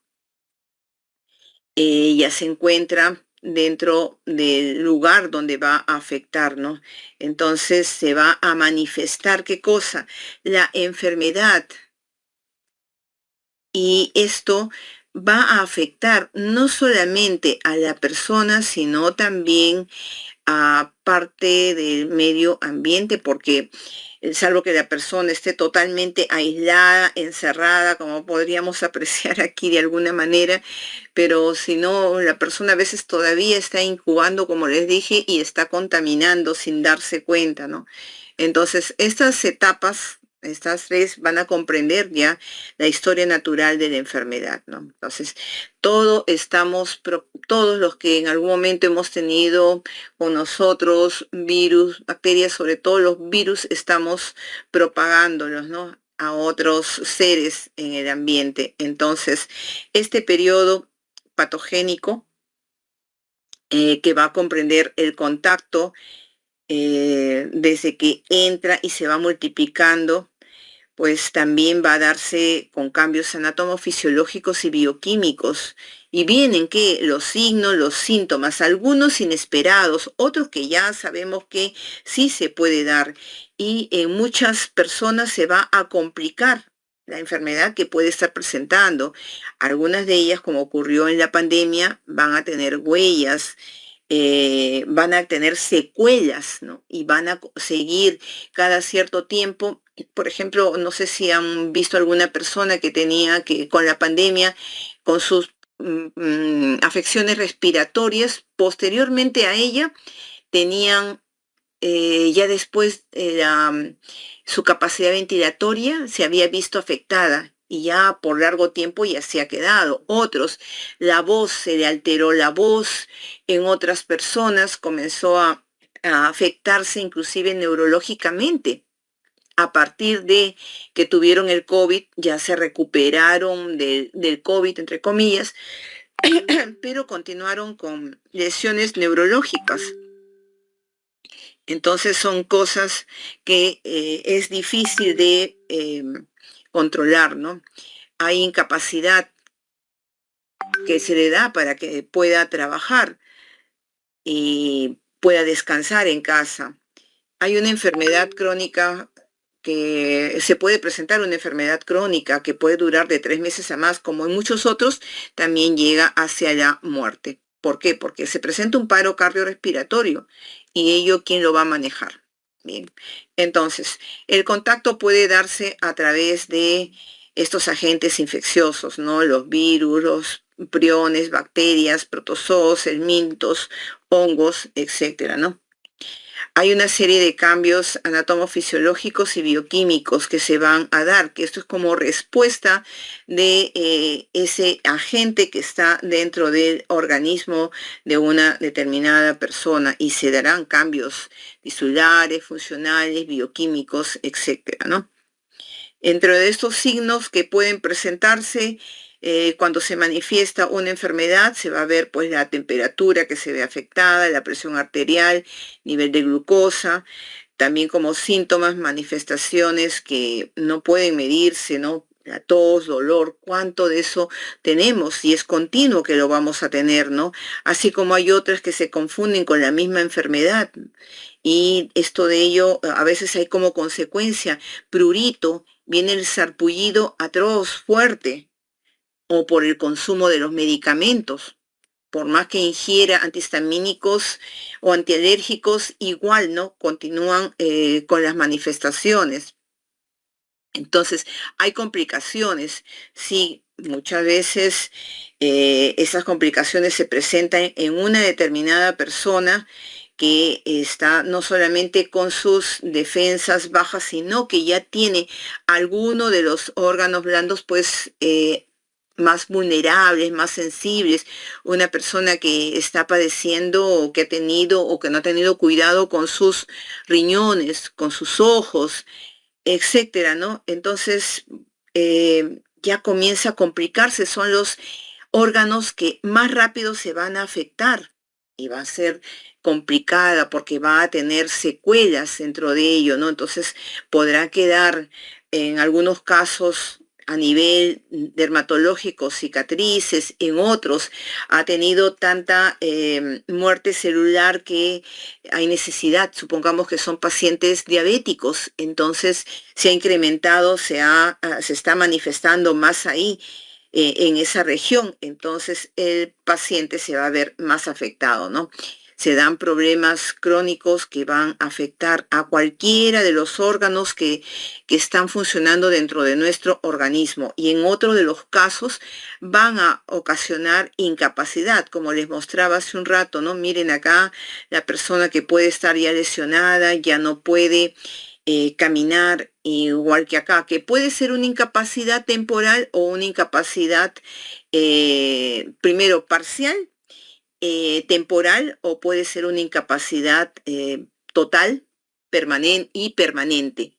ya se encuentra dentro del lugar donde va a afectar, ¿no? Entonces se va a manifestar, ¿qué cosa? La enfermedad. Y esto va a afectar no solamente a la persona, sino también a parte del medio ambiente, porque salvo que la persona esté totalmente aislada, encerrada, como podríamos apreciar aquí de alguna manera, pero si no, la persona a veces todavía está incubando, como les dije, y está contaminando sin darse cuenta, ¿no? Entonces, estas etapas, estas tres, van a comprender ya la historia natural de la enfermedad, ¿no? Entonces, todos los que en algún momento hemos tenido con nosotros virus, bacterias, sobre todo los virus, estamos propagándolos, ¿no? A otros seres en el ambiente. Entonces, este periodo patogénico que va a comprender el contacto desde que entra y se va multiplicando, pues también va a darse con cambios anatomofisiológicos y bioquímicos. Y vienen que los signos, los síntomas, algunos inesperados, otros que ya sabemos que sí se puede dar. Y en muchas personas se va a complicar la enfermedad que puede estar presentando. Algunas de ellas, como ocurrió en la pandemia, van a tener huellas, van a tener secuelas, ¿no? Y van a seguir cada cierto tiempo. Por ejemplo, no sé si han visto alguna persona que tenía que con la pandemia, con sus afecciones respiratorias, posteriormente a ella, tenían ya después su capacidad ventilatoria se había visto afectada y ya por largo tiempo ya se ha quedado. Otros, la voz, se le alteró la voz, en otras personas comenzó a afectarse inclusive neurológicamente. A partir de que tuvieron el COVID, ya se recuperaron del COVID, entre comillas, pero continuaron con lesiones neurológicas. Entonces son cosas que es difícil de controlar, ¿no? Hay incapacidad que se le da para que pueda trabajar y pueda descansar en casa. Hay una enfermedad crónica que se puede presentar, una enfermedad crónica que puede durar de 3 meses a más, como en muchos otros, también llega hacia la muerte. ¿Por qué? Porque se presenta un paro cardiorrespiratorio y ello, ¿quién lo va a manejar? Bien, entonces, el contacto puede darse a través de estos agentes infecciosos, ¿no? Los virus, los priones, bacterias, protozoos, helmintos, hongos, etcétera, ¿no? Hay una serie de cambios anatomofisiológicos y bioquímicos que se van a dar, que esto es como respuesta de ese agente que está dentro del organismo de una determinada persona y se darán cambios tisulares, funcionales, bioquímicos, etcétera, ¿no? Entre de estos signos que pueden presentarse cuando se manifiesta una enfermedad, se va a ver pues la temperatura que se ve afectada, la presión arterial, nivel de glucosa, también como síntomas, manifestaciones que no pueden medirse, ¿no? La tos, dolor, cuánto de eso tenemos y es continuo que lo vamos a tener, ¿no? Así como hay otras que se confunden con la misma enfermedad y esto de ello a veces hay como consecuencia, prurito, viene el sarpullido atroz, fuerte, o por el consumo de los medicamentos. Por más que ingiera antihistamínicos o antialérgicos, igual, ¿no? Continúan con las manifestaciones. Entonces, hay complicaciones. Sí, muchas veces esas complicaciones se presentan en una determinada persona que está no solamente con sus defensas bajas, sino que ya tiene alguno de los órganos blandos, pues, más vulnerables, más sensibles. Una persona que está padeciendo o que ha tenido o que no ha tenido cuidado con sus riñones, con sus ojos, etcétera, ¿no? Entonces, ya comienza a complicarse, son los órganos que más rápido se van a afectar y va a ser complicada porque va a tener secuelas dentro de ello, ¿no? Entonces, podrá quedar en algunos casos a nivel dermatológico, cicatrices, en otros ha tenido tanta muerte celular que hay necesidad, supongamos que son pacientes diabéticos, entonces se ha incrementado, se está manifestando más ahí en esa región, entonces el paciente se va a ver más afectado, ¿no? Se dan problemas crónicos que van a afectar a cualquiera de los órganos que están funcionando dentro de nuestro organismo y en otro de los casos van a ocasionar incapacidad, como les mostraba hace un rato, ¿no? Miren acá la persona que puede estar ya lesionada, ya no puede caminar, igual que acá, que puede ser una incapacidad temporal o una incapacidad primero parcial, temporal, o puede ser una incapacidad total, permanente y permanente.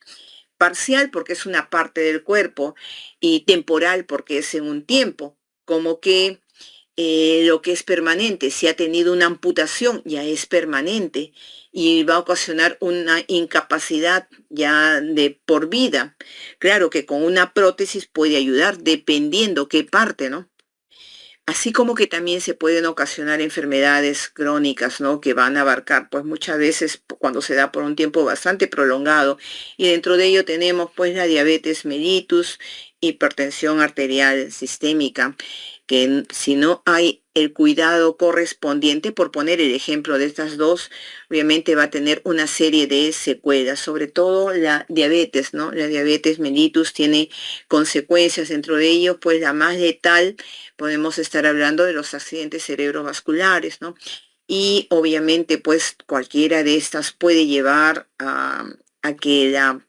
Parcial porque es una parte del cuerpo y temporal porque es en un tiempo, como que lo que es permanente, si ha tenido una amputación, ya es permanente y va a ocasionar una incapacidad ya de por vida. Claro que con una prótesis puede ayudar dependiendo qué parte, ¿no? Así como que también se pueden ocasionar enfermedades crónicas, ¿no? Que van a abarcar, pues muchas veces cuando se da por un tiempo bastante prolongado. Y dentro de ello tenemos pues la diabetes mellitus, hipertensión arterial sistémica, que si no hay el cuidado correspondiente, por poner el ejemplo de estas dos, obviamente va a tener una serie de secuelas, sobre todo la diabetes, ¿no? La diabetes mellitus tiene consecuencias dentro de ello, pues la más letal podemos estar hablando de los accidentes cerebrovasculares, ¿no? Y obviamente, pues cualquiera de estas puede llevar a que la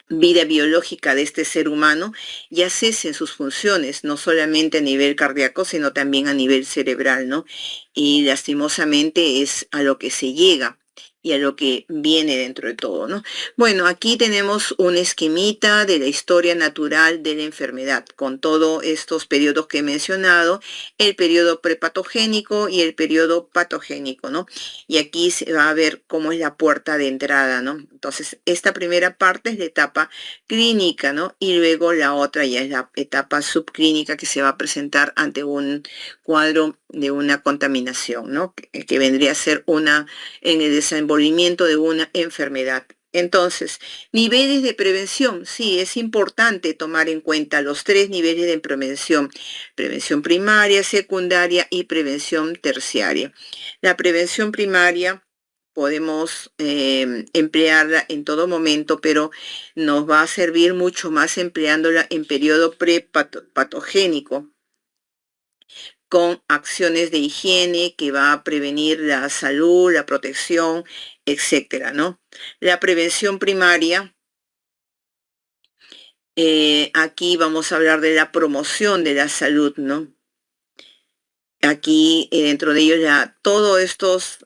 vida biológica de este ser humano ya cesen sus funciones, no solamente a nivel cardíaco, sino también a nivel cerebral, ¿no? Y lastimosamente es a lo que se llega y a lo que viene dentro de todo, ¿no? Bueno, aquí tenemos un esquemita de la historia natural de la enfermedad, con todos estos periodos que he mencionado, el periodo prepatogénico y el periodo patogénico, ¿no? Y aquí se va a ver cómo es la puerta de entrada, ¿no? Entonces, esta primera parte es la etapa clínica, ¿no? Y luego la otra ya es la etapa subclínica que se va a presentar ante un cuadro de una contaminación, ¿no? Que vendría a ser en el desenvolvimiento de una enfermedad. Entonces, niveles de prevención. Sí, es importante tomar en cuenta los tres niveles de prevención: prevención primaria, secundaria y prevención terciaria. La prevención primaria podemos emplearla en todo momento, pero nos va a servir mucho más empleándola en periodo prepatogénico, con acciones de higiene que va a prevenir la salud, la protección, etcétera, ¿no? La prevención primaria, aquí vamos a hablar de la promoción de la salud, ¿no? Aquí dentro de ellos ya todas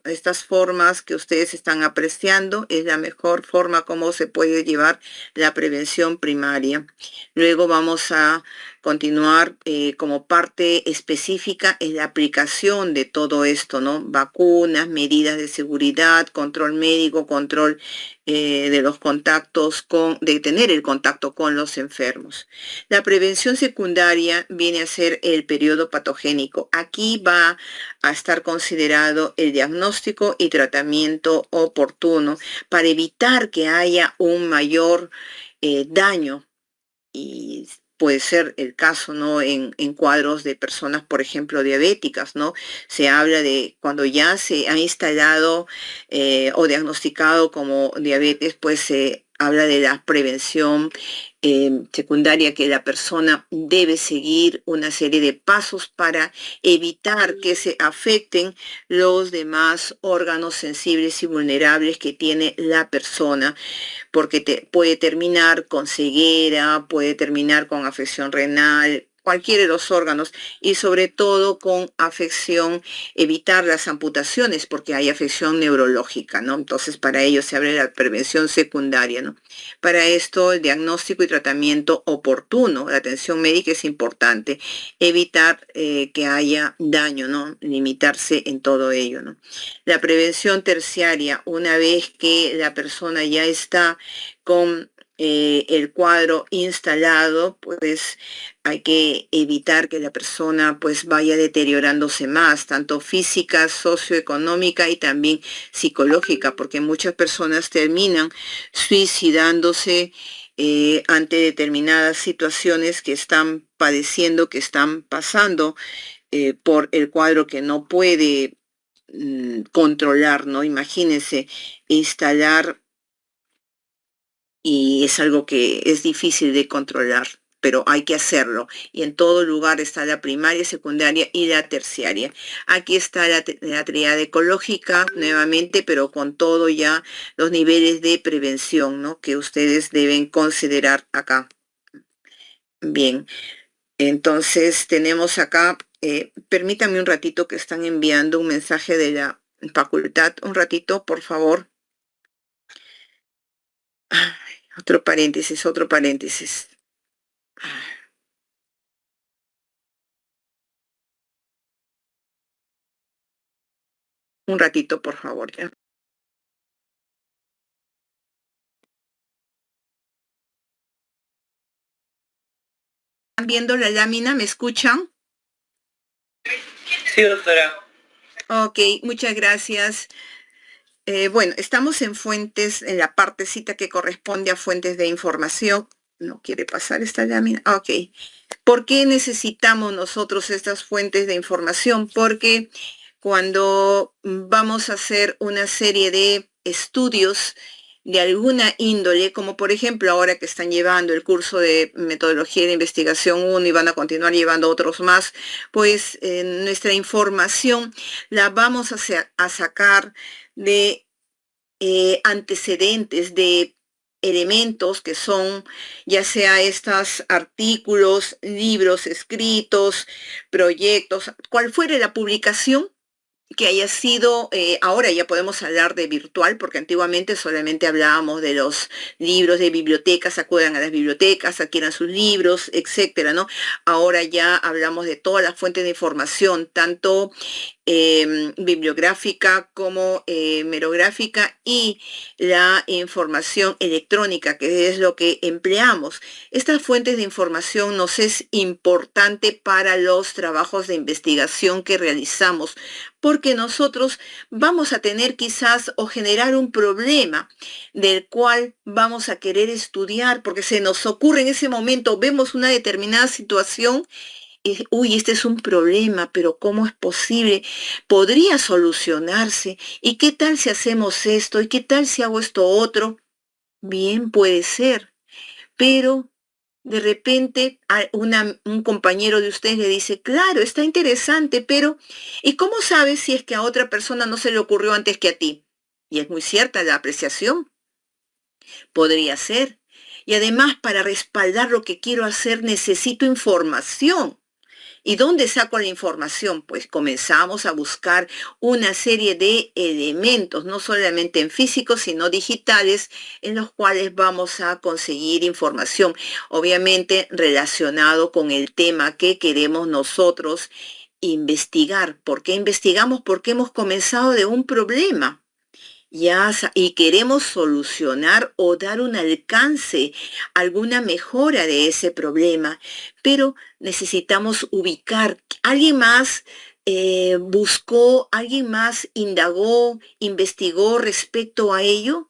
estas formas que ustedes están apreciando es la mejor forma como se puede llevar la prevención primaria. Luego vamos a continuar como parte específica en la aplicación de todo esto, ¿no? Vacunas, medidas de seguridad, control médico, control de los contactos de tener el contacto con los enfermos. La prevención secundaria viene a ser el periodo patogénico. Aquí va a estar considerado el diagnóstico y tratamiento oportuno para evitar que haya un mayor daño, y puede ser el caso, ¿no? En cuadros de personas, por ejemplo, diabéticas, ¿no? Se habla de cuando ya se ha instalado o diagnosticado como diabetes, pues se habla de la prevención secundaria, que la persona debe seguir una serie de pasos para evitar que se afecten los demás órganos sensibles y vulnerables que tiene la persona, porque puede terminar con ceguera, puede terminar con afección renal, cualquiera de los órganos, y sobre todo con afección, evitar las amputaciones porque hay afección neurológica, ¿no? Entonces para ello se abre la prevención secundaria, ¿no? Para esto el diagnóstico y tratamiento oportuno, la atención médica es importante, evitar que haya daño, ¿no? Limitarse en todo ello, ¿no? La prevención terciaria, una vez que la persona ya está con el cuadro instalado, pues hay que evitar que la persona pues vaya deteriorándose más, tanto física, socioeconómica y también psicológica, porque muchas personas terminan suicidándose ante determinadas situaciones que están padeciendo, que están pasando por el cuadro que no puede controlar, ¿no? Imagínense instalar, y es algo que es difícil de controlar, pero hay que hacerlo. Y en todo lugar está la primaria, secundaria y la terciaria. Aquí está la triada ecológica nuevamente, pero con todo ya los niveles de prevención, ¿no? Que ustedes deben considerar acá. Bien, entonces tenemos acá, permítanme un ratito que están enviando un mensaje de la facultad. Un ratito, por favor. Otro paréntesis, otro paréntesis. Un ratito, por favor, ¿ya? ¿Están viendo la lámina? ¿Me escuchan? Sí, doctora. Ok, muchas gracias. Bueno, estamos en fuentes, en la partecita que corresponde a fuentes de información. No quiere pasar esta lámina. Ok. ¿Por qué necesitamos nosotros estas fuentes de información? Porque cuando vamos a hacer una serie de estudios de alguna índole, como por ejemplo ahora que están llevando el curso de metodología de investigación 1 y van a continuar llevando otros más, pues nuestra información la vamos a sacar de antecedentes, de elementos que son ya sea estos artículos, libros escritos, proyectos, cual fuere la publicación que haya sido, ahora ya podemos hablar de virtual, porque antiguamente solamente hablábamos de los libros de bibliotecas, acudan a las bibliotecas, adquieran sus libros, etcétera, ¿no? Ahora ya hablamos de todas las fuentes de información, tanto bibliográfica como merográfica, y la información electrónica, que es lo que empleamos. Estas fuentes de información nos es importante para los trabajos de investigación que realizamos, porque nosotros vamos a tener quizás o generar un problema del cual vamos a querer estudiar, porque se nos ocurre en ese momento, vemos una determinada situación y, uy, este es un problema, pero ¿cómo es posible? ¿Podría solucionarse? ¿Y qué tal si hacemos esto? ¿Y qué tal si hago esto otro? Bien, puede ser, pero de repente un compañero de ustedes le dice, claro, está interesante, pero ¿y cómo sabes si es que a otra persona no se le ocurrió antes que a ti? Y es muy cierta la apreciación, podría ser. Y además, para respaldar lo que quiero hacer, necesito información. ¿Y dónde saco la información? Pues comenzamos a buscar una serie de elementos, no solamente en físicos, sino digitales, en los cuales vamos a conseguir información, obviamente relacionado con el tema que queremos nosotros investigar. ¿Por qué investigamos? Porque hemos comenzado de un problema. Y queremos solucionar o dar un alcance, alguna mejora de ese problema, pero necesitamos ubicar. ¿Alguien más buscó, alguien más indagó, investigó respecto a ello?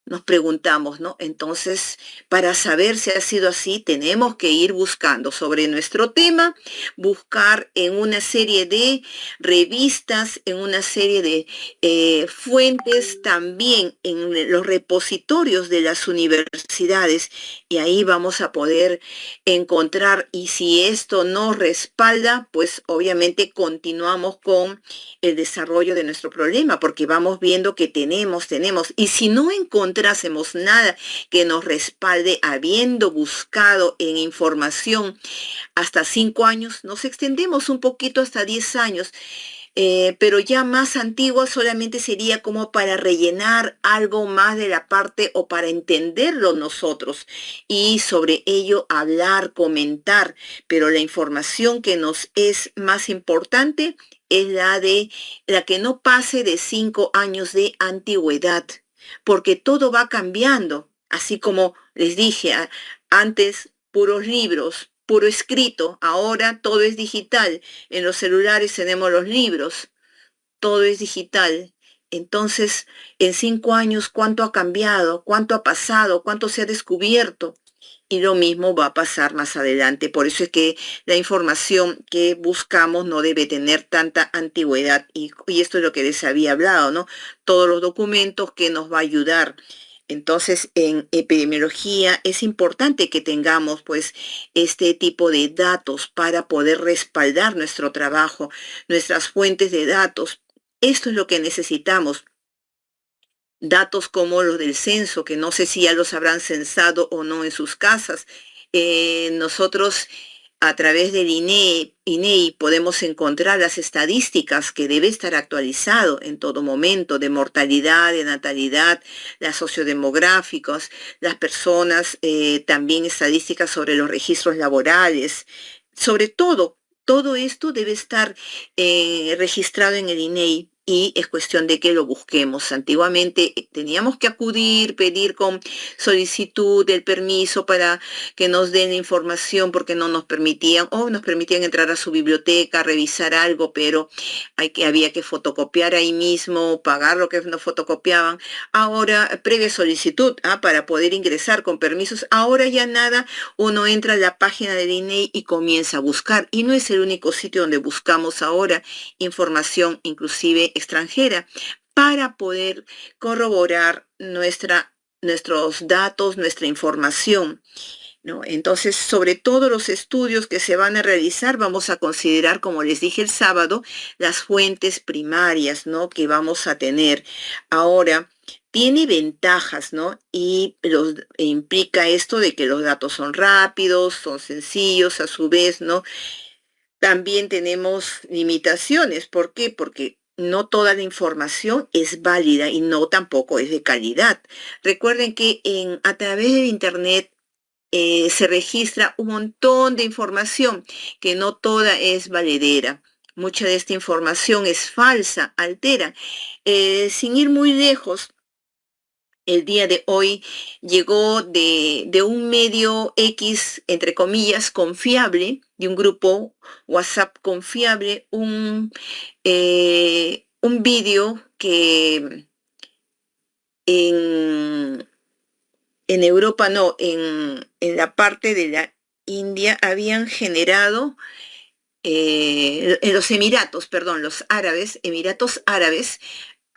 Nos preguntamos, ¿no? Entonces, para saber si ha sido así, tenemos que ir buscando sobre nuestro tema, buscar en una serie de revistas, en una serie de fuentes, también en los repositorios de las universidades, y ahí vamos a poder encontrar, y si esto nos respalda, pues obviamente continuamos con el desarrollo de nuestro problema, porque vamos viendo que tenemos, y si no encontrásemos nada que nos respalde, habiendo buscado en información hasta 5 años, nos extendemos un poquito hasta 10 años, pero ya más antigua solamente sería como para rellenar algo más de la parte o para entenderlo nosotros y sobre ello hablar, comentar, pero la información que nos es más importante es la que no pase de 5 años de antigüedad, porque todo va cambiando, así como les dije antes, puros libros, puro escrito, ahora todo es digital. En los celulares tenemos los libros, todo es digital. Entonces, en 5 años, ¿cuánto ha cambiado? ¿Cuánto ha pasado? ¿Cuánto se ha descubierto? Y lo mismo va a pasar más adelante. Por eso es que la información que buscamos no debe tener tanta antigüedad. Y esto es lo que les había hablado, ¿no? Todos los documentos que nos va a ayudar. Entonces, en epidemiología es importante que tengamos pues este tipo de datos para poder respaldar nuestro trabajo, nuestras fuentes de datos. Esto es lo que necesitamos. Datos como los del censo, que no sé si ya los habrán censado o no en sus casas. Nosotros a través del INEI podemos encontrar las estadísticas que debe estar actualizado en todo momento de mortalidad, de natalidad, las sociodemográficos, las personas, también estadísticas sobre los registros laborales, sobre todo. Todo esto debe estar registrado en el INEI y es cuestión de que lo busquemos. Antiguamente teníamos que acudir, pedir con solicitud el permiso para que nos den la información porque no nos permitían o nos permitían entrar a su biblioteca, revisar algo, pero había que fotocopiar ahí mismo, pagar lo que nos fotocopiaban. Ahora, previa solicitud para poder ingresar con permisos. Ahora ya nada, uno entra a la página del INEI y comienza a buscar. Y no es el único sitio donde buscamos ahora información, inclusive extranjera, para poder corroborar nuestros datos, nuestra información, ¿no? Entonces, sobre todo los estudios que se van a realizar, vamos a considerar, como les dije el sábado, las fuentes primarias, ¿no? Que vamos a tener. Ahora, tiene ventajas, ¿no? Implica esto de que los datos son rápidos, son sencillos, a su vez, ¿no? También tenemos limitaciones. ¿Por qué? Porque no toda la información es válida y no tampoco es de calidad. Recuerden que a través de Internet se registra un montón de información que no toda es valedera. Mucha de esta información es falsa, altera. Sin ir muy lejos, el día de hoy llegó de un medio X, entre comillas, confiable, de un grupo WhatsApp confiable, un vídeo que en, en Europa, no, en la parte de la India habían generado, en los Emiratos, perdón, los árabes, Emiratos Árabes,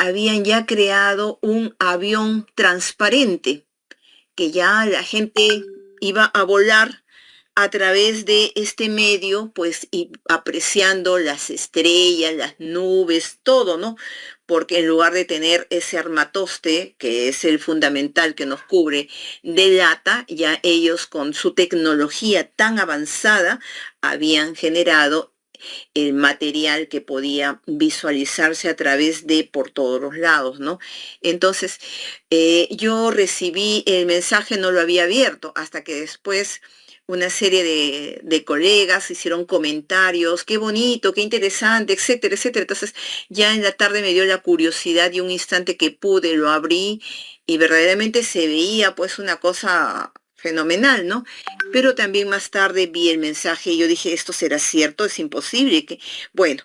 habían ya creado un avión transparente que ya la gente iba a volar a través de este medio, pues, y apreciando las estrellas, las nubes, todo, ¿no? Porque en lugar de tener ese armatoste, que es el fundamental que nos cubre de lata, ya ellos con su tecnología tan avanzada habían generado el material que podía visualizarse a través de por todos los lados, ¿no? Entonces, yo recibí el mensaje, no lo había abierto, hasta que después una serie de colegas hicieron comentarios, qué bonito, qué interesante, etcétera, etcétera. Entonces, ya en la tarde me dio la curiosidad y un instante que pude, lo abrí y verdaderamente se veía pues una cosa fenomenal, ¿no? Pero también más tarde vi el mensaje y yo dije, ¿esto será cierto? Es imposible que, bueno,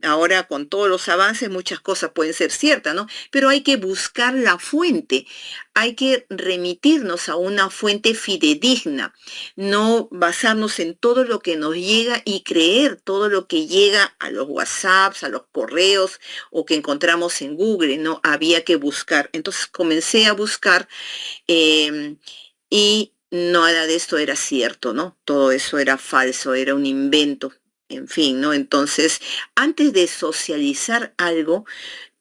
ahora con todos los avances muchas cosas pueden ser ciertas, ¿no? Pero hay que buscar la fuente, hay que remitirnos a una fuente fidedigna, no basarnos en todo lo que nos llega y creer todo lo que llega a los WhatsApps, a los correos o que encontramos en Google, ¿no? Había que buscar. Entonces comencé a buscar eh, y nada de esto era cierto, ¿no? Todo eso era falso, era un invento, en fin, ¿no? Entonces, antes de socializar algo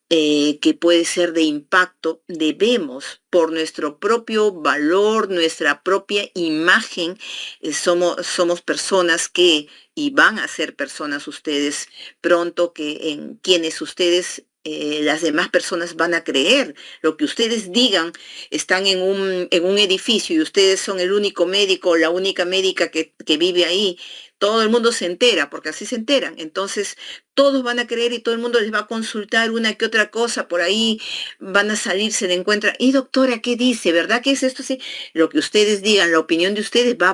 que puede ser de impacto, debemos, por nuestro propio valor, nuestra propia imagen, somos personas que, y van a ser personas ustedes pronto, que en quienes ustedes las demás personas van a creer. Lo que ustedes digan, están en un edificio y ustedes son el único médico, la única médica que vive ahí. Todo el mundo se entera, porque así se enteran. Entonces, todos van a creer y todo el mundo les va a consultar una que otra cosa. Por ahí van a salir, se le encuentra. Y doctora, ¿qué dice? ¿Verdad que es esto? Sí, lo que ustedes digan, la opinión de ustedes va a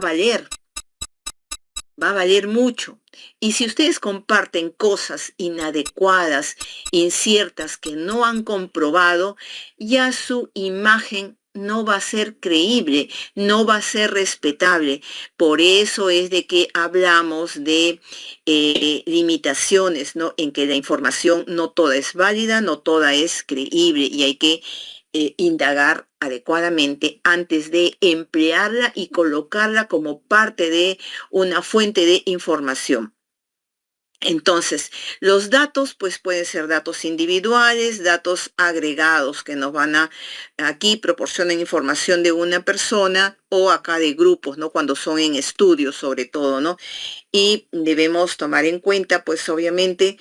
valer mucho. Y si ustedes comparten cosas inadecuadas, inciertas, que no han comprobado, ya su imagen no va a ser creíble, no va a ser respetable. Por eso es de que hablamos de limitaciones, ¿no? En que la información no toda es válida, no toda es creíble y hay que indagar adecuadamente antes de emplearla y colocarla como parte de una fuente de información. Entonces, los datos, pues pueden ser datos individuales, datos agregados que nos van a, aquí proporcionan información de una persona o acá de grupos, ¿no? Cuando son en estudios sobre todo, ¿no? Y debemos tomar en cuenta, pues obviamente,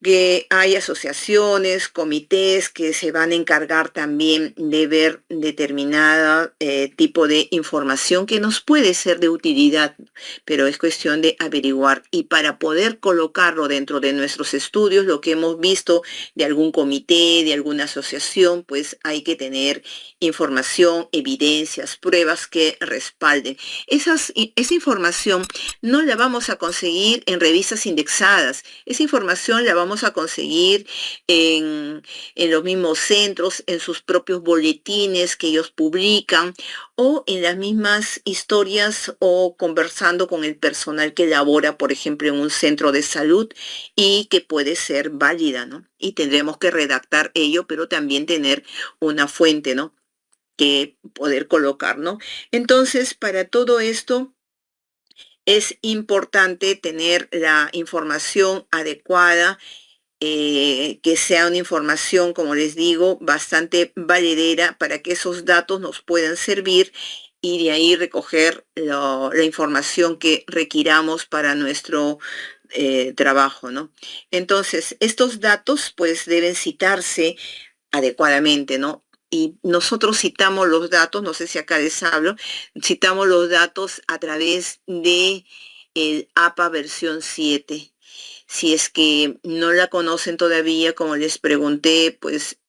que hay asociaciones, comités que se van a encargar también de ver determinado tipo de información que nos puede ser de utilidad, pero es cuestión de averiguar. Y para poder colocarlo dentro de nuestros estudios, lo que hemos visto de algún comité, de alguna asociación, pues hay que tener información, evidencias, pruebas que respalden. Esa información no la vamos a conseguir en revistas indexadas, esa información la vamos a conseguir en los mismos centros, en sus propios boletines que ellos publican o en las mismas historias o conversando con el personal que labora, por ejemplo, en un centro de salud y que puede ser válida, ¿no? Y tendremos que redactar ello, pero también tener una fuente, ¿no? Que poder colocar, ¿no? Entonces, para todo esto es importante tener la información adecuada, que sea una información, como les digo, bastante valedera para que esos datos nos puedan servir y de ahí recoger la información que requiramos para nuestro trabajo, ¿no? Entonces, estos datos pues deben citarse adecuadamente, ¿no? Y nosotros citamos los datos, no sé si acá les hablo, citamos los datos a través de el APA versión 7. Si es que no la conocen todavía, como les pregunté, pues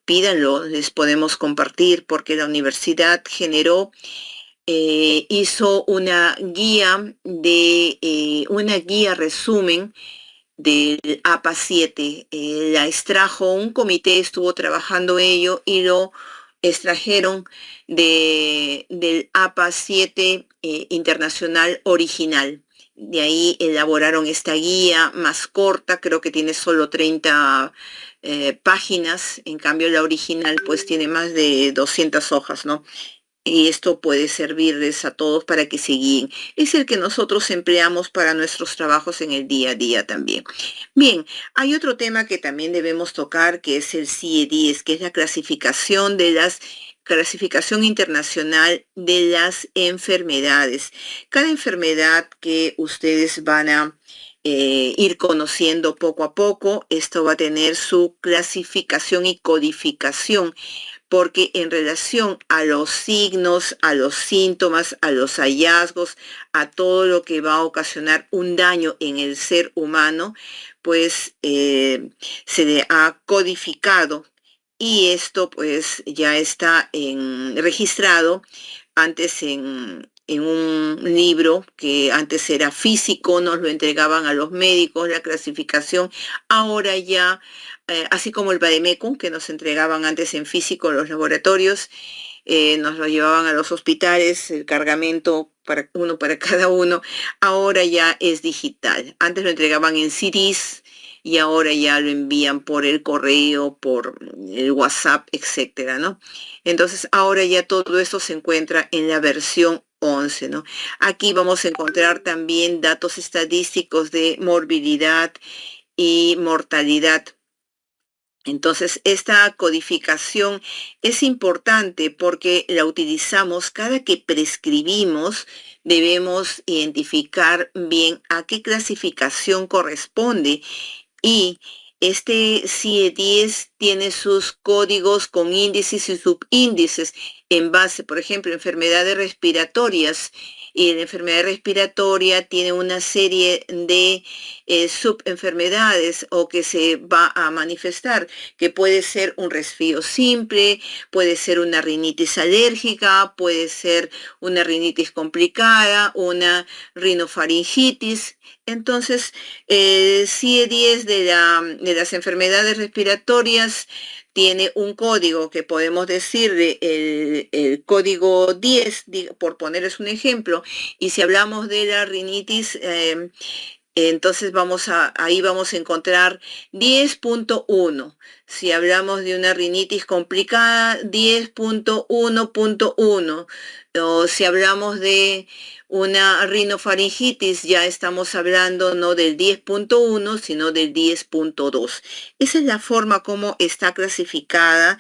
pídanlo, les podemos compartir, porque la universidad hizo una guía resumen del APA 7. La extrajo, un comité estuvo trabajando ello y lo extrajeron del APA 7 internacional original. De ahí elaboraron esta guía más corta, creo que tiene solo 30 páginas, en cambio la original pues tiene más de 200 hojas, ¿no? y esto puede servirles a todos para que se guíen. Es el que nosotros empleamos para nuestros trabajos en el día a día también. Bien, hay otro tema que también debemos tocar, que es el CIE-10, que es la clasificación internacional de las enfermedades. Cada enfermedad que ustedes van a ir conociendo poco a poco, esto va a tener su clasificación y codificación, porque en relación a los signos, a los síntomas, a los hallazgos, a todo lo que va a ocasionar un daño en el ser humano, pues se le ha codificado y esto pues ya está registrado antes en un libro que antes era físico, nos lo entregaban a los médicos, la clasificación, ahora ya así como el Vademecum, que nos entregaban antes en físico los laboratorios, nos lo llevaban a los hospitales, el cargamento para uno para cada uno, ahora ya es digital. Antes lo entregaban en CDs y ahora ya lo envían por el correo, por el WhatsApp, etcétera, ¿no? Entonces ahora ya todo esto se encuentra en la versión 11, ¿no? Aquí vamos a encontrar también datos estadísticos de morbilidad y mortalidad. Entonces, esta codificación es importante porque la utilizamos cada que prescribimos, debemos identificar bien a qué clasificación corresponde y este CIE-10 tiene sus códigos con índices y subíndices en base, por ejemplo, enfermedades respiratorias. Y la enfermedad respiratoria tiene una serie de subenfermedades o que se va a manifestar, que puede ser un resfrío simple, puede ser una rinitis alérgica, puede ser una rinitis complicada, una rinofaringitis. Entonces, el CIE-10 de las enfermedades respiratorias tiene un código que podemos decirle el código 10, por ponerles un ejemplo, y si hablamos de la rinitis, entonces ahí vamos a encontrar 10.1. Si hablamos de una rinitis complicada, 10.1.1. O si hablamos de una rinofaringitis, ya estamos hablando no del 10.1, sino del 10.2. Esa es la forma como está clasificada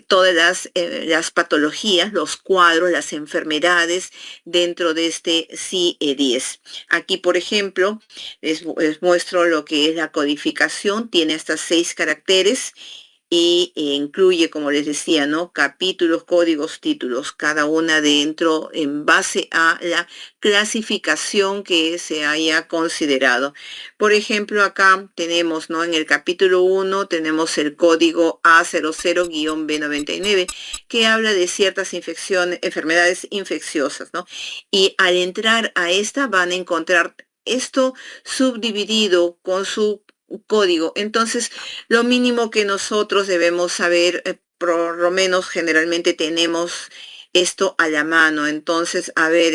todas las patologías, los cuadros, las enfermedades dentro de este CIE-10. Aquí, por ejemplo, les muestro lo que es la codificación. Tiene hasta 6 caracteres y incluye, como les decía, ¿no? Capítulos, códigos, títulos, cada una dentro en base a la clasificación que se haya considerado. Por ejemplo, acá tenemos, ¿no? En el capítulo 1 tenemos el código A00-B99, que habla de ciertas enfermedades infecciosas, ¿no? Y al entrar a esta van a encontrar esto subdividido con su código. Entonces, lo mínimo que nosotros debemos saber, por lo menos generalmente tenemos esto a la mano. Entonces, a ver,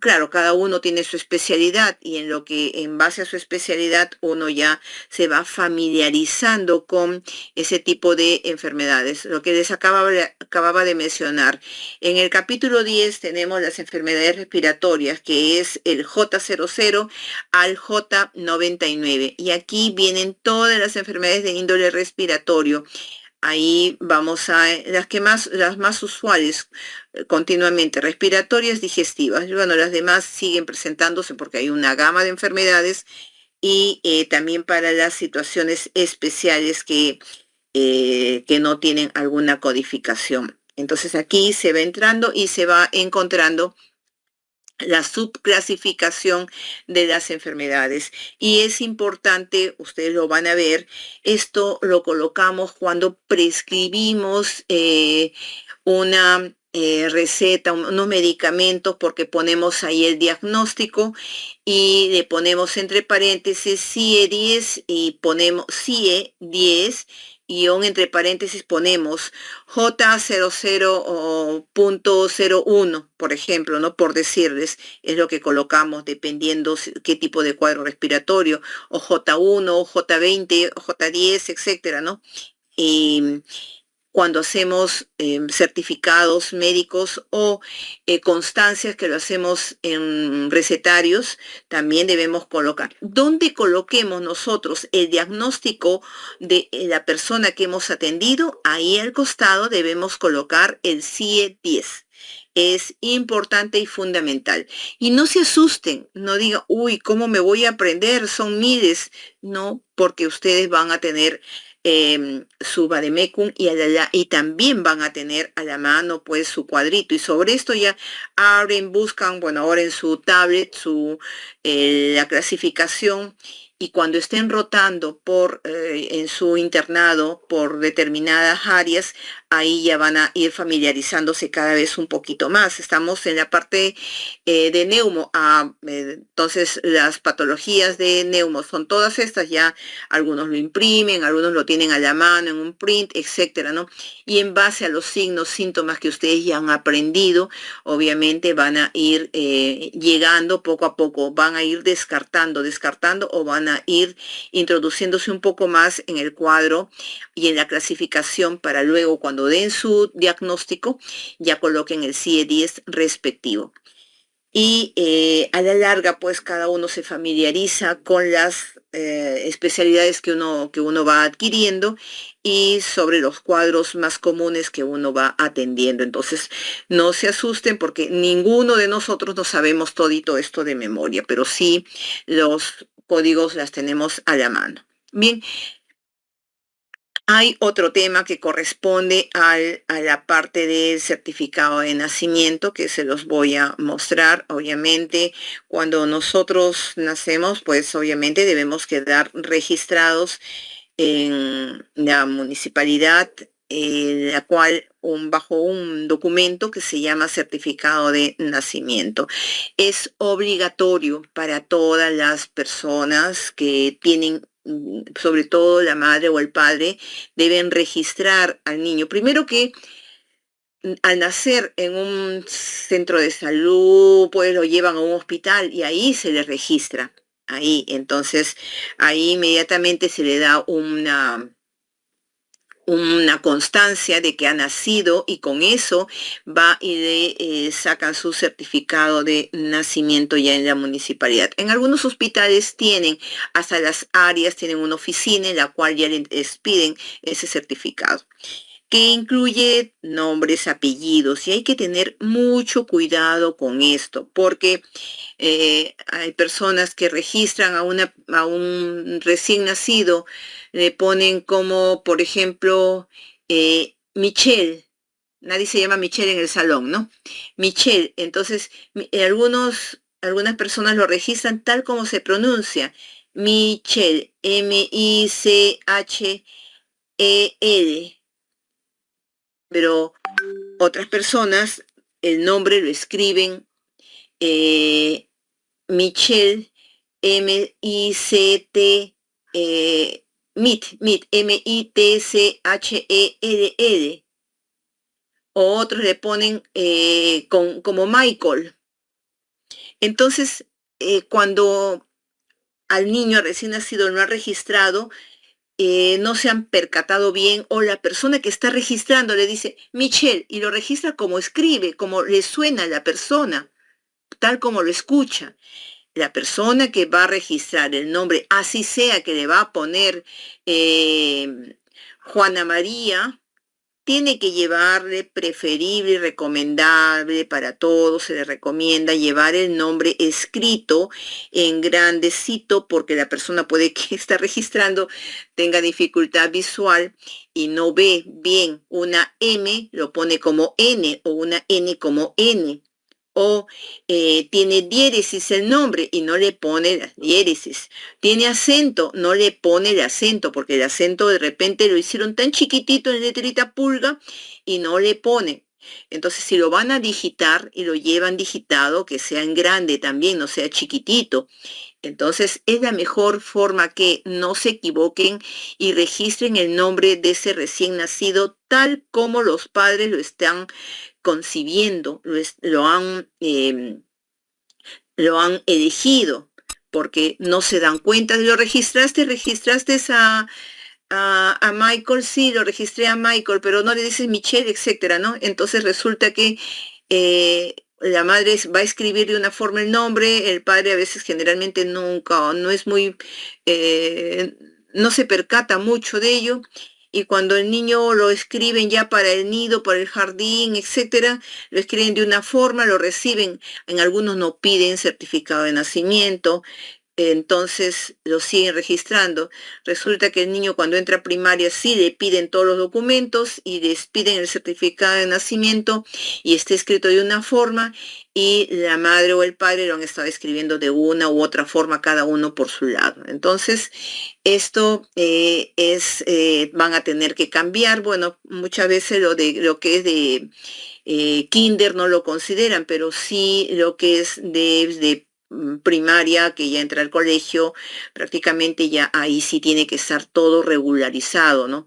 claro, cada uno tiene su especialidad y en lo que en base a su especialidad uno ya se va familiarizando con ese tipo de enfermedades. Lo que les acababa de mencionar. En el capítulo 10 tenemos las enfermedades respiratorias, que es el J00 al J99. Y aquí vienen todas las enfermedades de índole respiratorio. Ahí vamos a las más usuales continuamente, respiratorias, digestivas. Y bueno, las demás siguen presentándose porque hay una gama de enfermedades y también para las situaciones especiales que no tienen alguna codificación. Entonces aquí se va entrando y se va encontrando la subclasificación de las enfermedades. Y es importante, ustedes lo van a ver, esto lo colocamos cuando prescribimos una receta, unos medicamentos, porque ponemos ahí el diagnóstico y le ponemos entre paréntesis CIE-10 y ponemos CIE-10 guión entre paréntesis ponemos J00.01, por ejemplo, ¿no? Por decirles, es lo que colocamos dependiendo qué tipo de cuadro respiratorio, o J1, o J20, o J10, etcétera, ¿no? Y cuando hacemos certificados médicos o constancias que lo hacemos en recetarios, también debemos colocar. ¿Dónde coloquemos nosotros el diagnóstico de la persona que hemos atendido? Ahí al costado debemos colocar el CIE 10. Es importante y fundamental. Y no se asusten, no digan, uy, ¿cómo me voy a aprender? Son miles. No, porque ustedes van a tener su vademecum y también van a tener a la mano pues su cuadrito. Y sobre esto ya abren, buscan, bueno, ahora en su tablet, la clasificación. Y cuando estén rotando en su internado por determinadas áreas, ahí ya van a ir familiarizándose cada vez un poquito más. Estamos en la parte de neumo. Entonces, las patologías de neumo son todas estas, ya algunos lo imprimen, algunos lo tienen a la mano en un print, etcétera, ¿no? Y en base a los signos, síntomas que ustedes ya han aprendido, obviamente van a ir llegando poco a poco, van a ir descartando o van a ir introduciéndose un poco más en el cuadro y en la clasificación para luego cuando den su diagnóstico ya coloquen el CIE 10 respectivo. Y a la larga, pues cada uno se familiariza con las especialidades que uno va adquiriendo y sobre los cuadros más comunes que uno va atendiendo. Entonces, no se asusten porque ninguno de nosotros no sabemos todito esto de memoria, pero sí los códigos las tenemos a la mano. Bien, hay otro tema que corresponde a la parte del certificado de nacimiento que se los voy a mostrar. Obviamente, cuando nosotros nacemos, pues obviamente debemos quedar registrados en la municipalidad, la cual bajo un documento que se llama certificado de nacimiento. Es obligatorio para todas las personas que tienen sobre todo la madre o el padre, deben registrar al niño. Primero que al nacer en un centro de salud, pues lo llevan a un hospital y ahí se le registra. Ahí, entonces, ahí inmediatamente se le da una constancia de que ha nacido y con eso va y le sacan su certificado de nacimiento ya en la municipalidad. En algunos hospitales tienen, hasta las áreas tienen una oficina en la cual ya les piden ese certificado, que incluye nombres, apellidos, y hay que tener mucho cuidado con esto, porque hay personas que registran a un recién nacido, le ponen como, por ejemplo, Michelle. Nadie se llama Michelle en el salón, ¿no? Michelle. Entonces, algunas personas lo registran tal como se pronuncia. Michelle, Michel. Pero otras personas el nombre lo escriben Michelle, M-I-C-T, M-I-T-C-H-E-L-L. O otros le ponen como Michael. Entonces, cuando al niño recién nacido no ha registrado, no se han percatado bien o la persona que está registrando le dice Michelle y lo registra como escribe, como le suena a la persona, tal como lo escucha. La persona que va a registrar el nombre, así sea que le va a poner Juana María, tiene que llevarle preferible y recomendable para todos, se le recomienda llevar el nombre escrito en grandecito porque la persona puede que está registrando tenga dificultad visual y no ve bien una M, lo pone como N o una N como N. O tiene diéresis el nombre y no le pone las diéresis. Tiene acento, no le pone el acento, porque el acento de repente lo hicieron tan chiquitito en letrita pulga y no le pone. Entonces, si lo van a digitar y lo llevan digitado, que sea en grande también, no sea chiquitito. Entonces, es la mejor forma que no se equivoquen y registren el nombre de ese recién nacido tal como los padres lo están concibiendo, lo han elegido, porque no se dan cuenta. ¿Lo registraste a Michael, sí, lo registré a Michael, pero no le dices Michelle, etcétera, ¿no? Entonces resulta que la madre va a escribir de una forma el nombre, el padre a veces generalmente nunca, o no es muy, eh, no se percata mucho de ello. Y cuando el niño lo escriben ya para el nido, para el jardín, etcétera, lo escriben de una forma, lo reciben. En algunos no piden certificado de nacimiento, entonces lo siguen registrando. Resulta que el niño cuando entra a primaria sí le piden todos los documentos y les piden el certificado de nacimiento y está escrito de una forma y la madre o el padre lo han estado escribiendo de una u otra forma, cada uno por su lado. Entonces, esto van a tener que cambiar. Bueno, muchas veces lo que es de kinder no lo consideran, pero sí lo que es de primaria, que ya entra al colegio, prácticamente ya ahí sí tiene que estar todo regularizado, ¿no?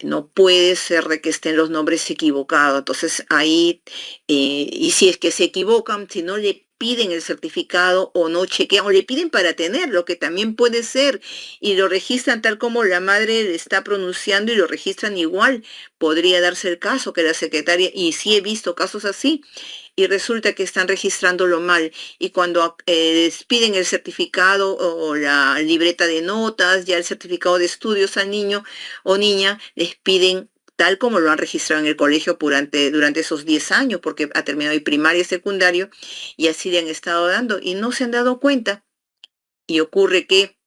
No puede ser de que estén los nombres equivocados. Entonces ahí, y si es que se equivocan, si no le piden el certificado o no chequean, o le piden para tenerlo, que también puede ser, y lo registran tal como la madre le está pronunciando y lo registran igual, podría darse el caso que la secretaria, y sí he visto casos así, y resulta que están registrándolo mal. Y cuando les piden el certificado o la libreta de notas, ya el certificado de estudios al niño o niña, les piden tal como lo han registrado en el colegio durante esos 10 años, porque ha terminado el primaria y secundario, y así le han estado dando, y no se han dado cuenta. Y ocurre que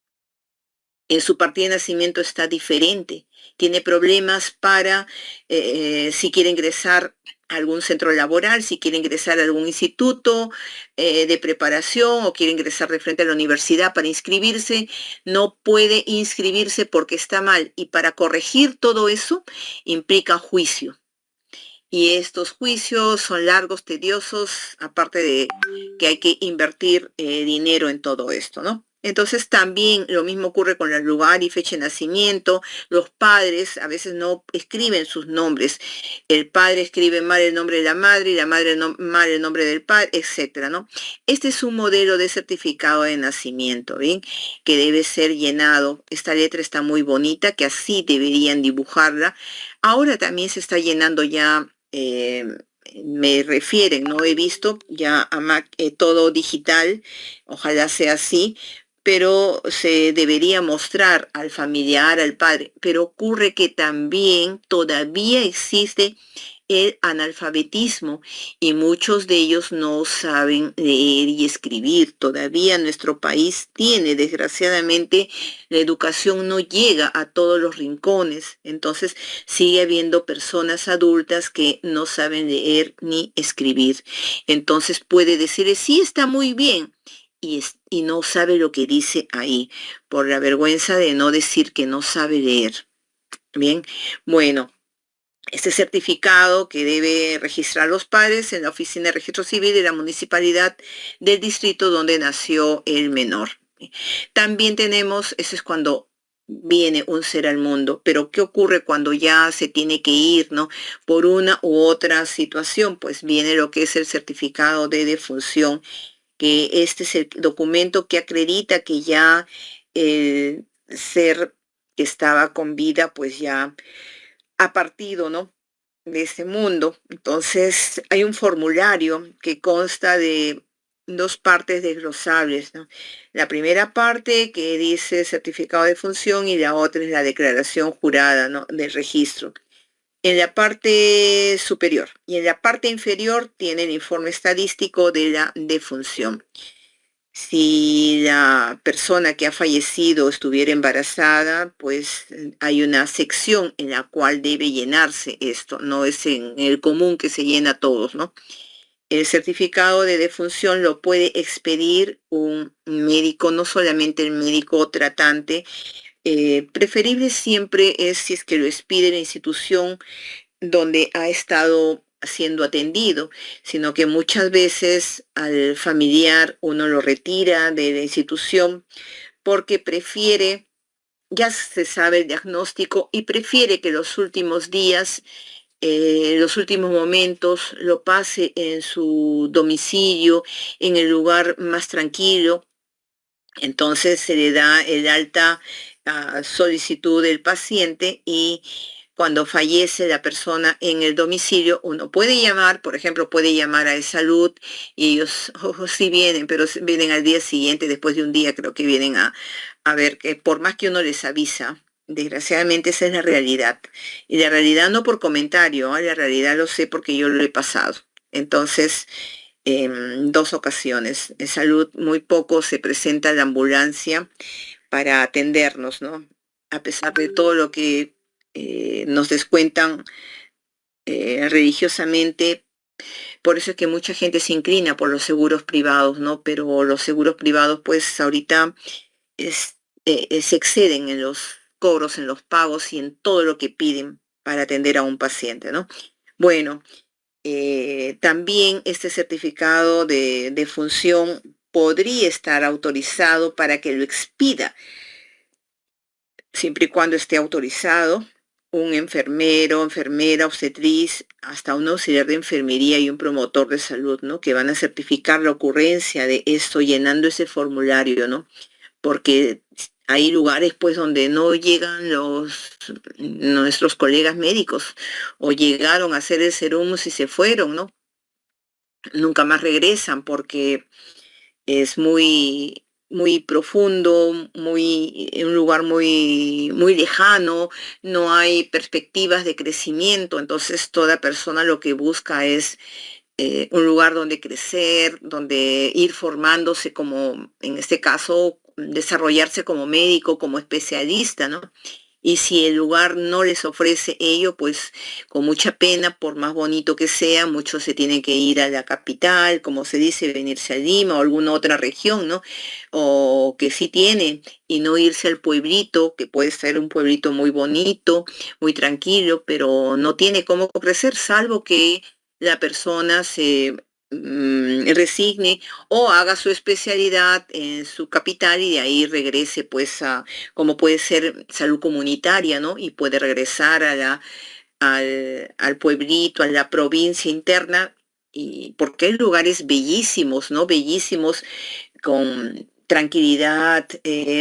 en su partida de nacimiento está diferente. Tiene problemas para si quiere ingresar a algún centro laboral, si quiere ingresar a algún instituto de preparación o quiere ingresar de frente a la universidad para inscribirse, no puede inscribirse porque está mal. Y para corregir todo eso implica juicio. Y estos juicios son largos, tediosos, aparte de que hay que invertir dinero en todo esto, ¿no? Entonces también lo mismo ocurre con el lugar y fecha de nacimiento. Los padres a veces no escriben sus nombres. El padre escribe mal el nombre de la madre y la madre mal el nombre del padre, etcétera, ¿no? Este es un modelo de certificado de nacimiento, ¿bien? Que debe ser llenado. Esta letra está muy bonita, que así deberían dibujarla. Ahora también se está llenando ya me refieren, ¿no? He visto ya a todo digital, ojalá sea así, pero se debería mostrar al familiar, al padre. Pero ocurre que también todavía existe el analfabetismo y muchos de ellos no saben leer y escribir. Todavía nuestro país tiene, desgraciadamente, la educación no llega a todos los rincones. Entonces sigue habiendo personas adultas que no saben leer ni escribir. Entonces puede decir, sí, está muy bien. Y no sabe lo que dice ahí, por la vergüenza de no decir que no sabe leer. Bien, bueno, este certificado que debe registrar los padres en la Oficina de Registro Civil de la Municipalidad del distrito donde nació el menor. También tenemos, eso es cuando viene un ser al mundo, pero ¿qué ocurre cuando ya se tiene que ir, ¿no? Por una u otra situación, pues viene lo que es el certificado de defunción, que este es el documento que acredita que ya el ser que estaba con vida, pues ya ha partido, ¿no? De este mundo. Entonces, hay un formulario que consta de dos partes desglosables, ¿no? La primera parte que dice certificado de función y la otra es la declaración jurada, ¿no? Del registro. En la parte superior y en la parte inferior tiene el informe estadístico de la defunción. Si la persona que ha fallecido estuviera embarazada, pues hay una sección en la cual debe llenarse esto, no es en el común que se llena a todos, ¿no? El certificado de defunción lo puede expedir un médico, no solamente el médico tratante, preferible siempre es si es que lo expide la institución donde ha estado siendo atendido, sino que muchas veces al familiar uno lo retira de la institución porque prefiere, ya se sabe el diagnóstico y prefiere que los últimos días, los últimos momentos lo pase en su domicilio, en el lugar más tranquilo. Entonces se le da el alta a solicitud del paciente y cuando fallece la persona en el domicilio, uno puede llamar, por ejemplo, puede llamar a Salud y ellos sí vienen, pero vienen al día siguiente, después de un día creo que vienen a ver que por más que uno les avisa, desgraciadamente esa es la realidad. Y la realidad no por comentario, ¿ah? La realidad lo sé porque yo lo he pasado. Entonces, dos ocasiones. En Salud muy poco se presenta la ambulancia para atendernos, ¿no? A pesar de todo lo que nos descuentan religiosamente, por eso es que mucha gente se inclina por los seguros privados, ¿no? Pero los seguros privados, pues ahorita es, se exceden en los cobros, en los pagos y en todo lo que piden para atender a un paciente, ¿no? Bueno, también este certificado de función podría estar autorizado para que lo expida siempre y cuando esté autorizado, un enfermero, enfermera, obstetriz, hasta un auxiliar de enfermería y un promotor de salud, ¿no? Que van a certificar la ocurrencia de esto llenando ese formulario, ¿no? Porque hay lugares pues donde no llegan nuestros colegas médicos o llegaron a hacer el serum y se fueron, ¿no? Nunca más regresan porque es muy profundo, un lugar muy lejano, no hay perspectivas de crecimiento, entonces toda persona lo que busca es un lugar donde crecer, donde ir formándose como, en este caso, desarrollarse como médico, como especialista, ¿no? Y si el lugar no les ofrece ello, pues con mucha pena, por más bonito que sea, muchos se tienen que ir a la capital, como se dice, venirse a Lima o alguna otra región, ¿no? O que sí tiene, y no irse al pueblito, que puede ser un pueblito muy bonito, muy tranquilo, pero no tiene cómo crecer, salvo que la persona se resigne o haga su especialidad en su capital y de ahí regrese pues a, como puede ser salud comunitaria, ¿no? Y puede regresar al pueblito, a la provincia interna, y porque hay lugares bellísimos, ¿no? Bellísimos, con tranquilidad,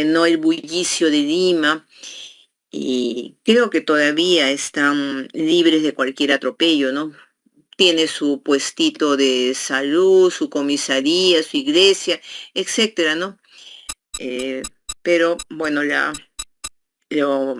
no el bullicio de Lima, y creo que todavía están libres de cualquier atropello, ¿no? Tiene su puestito de salud, su comisaría, su iglesia, etcétera, ¿no? Eh, pero bueno, lo,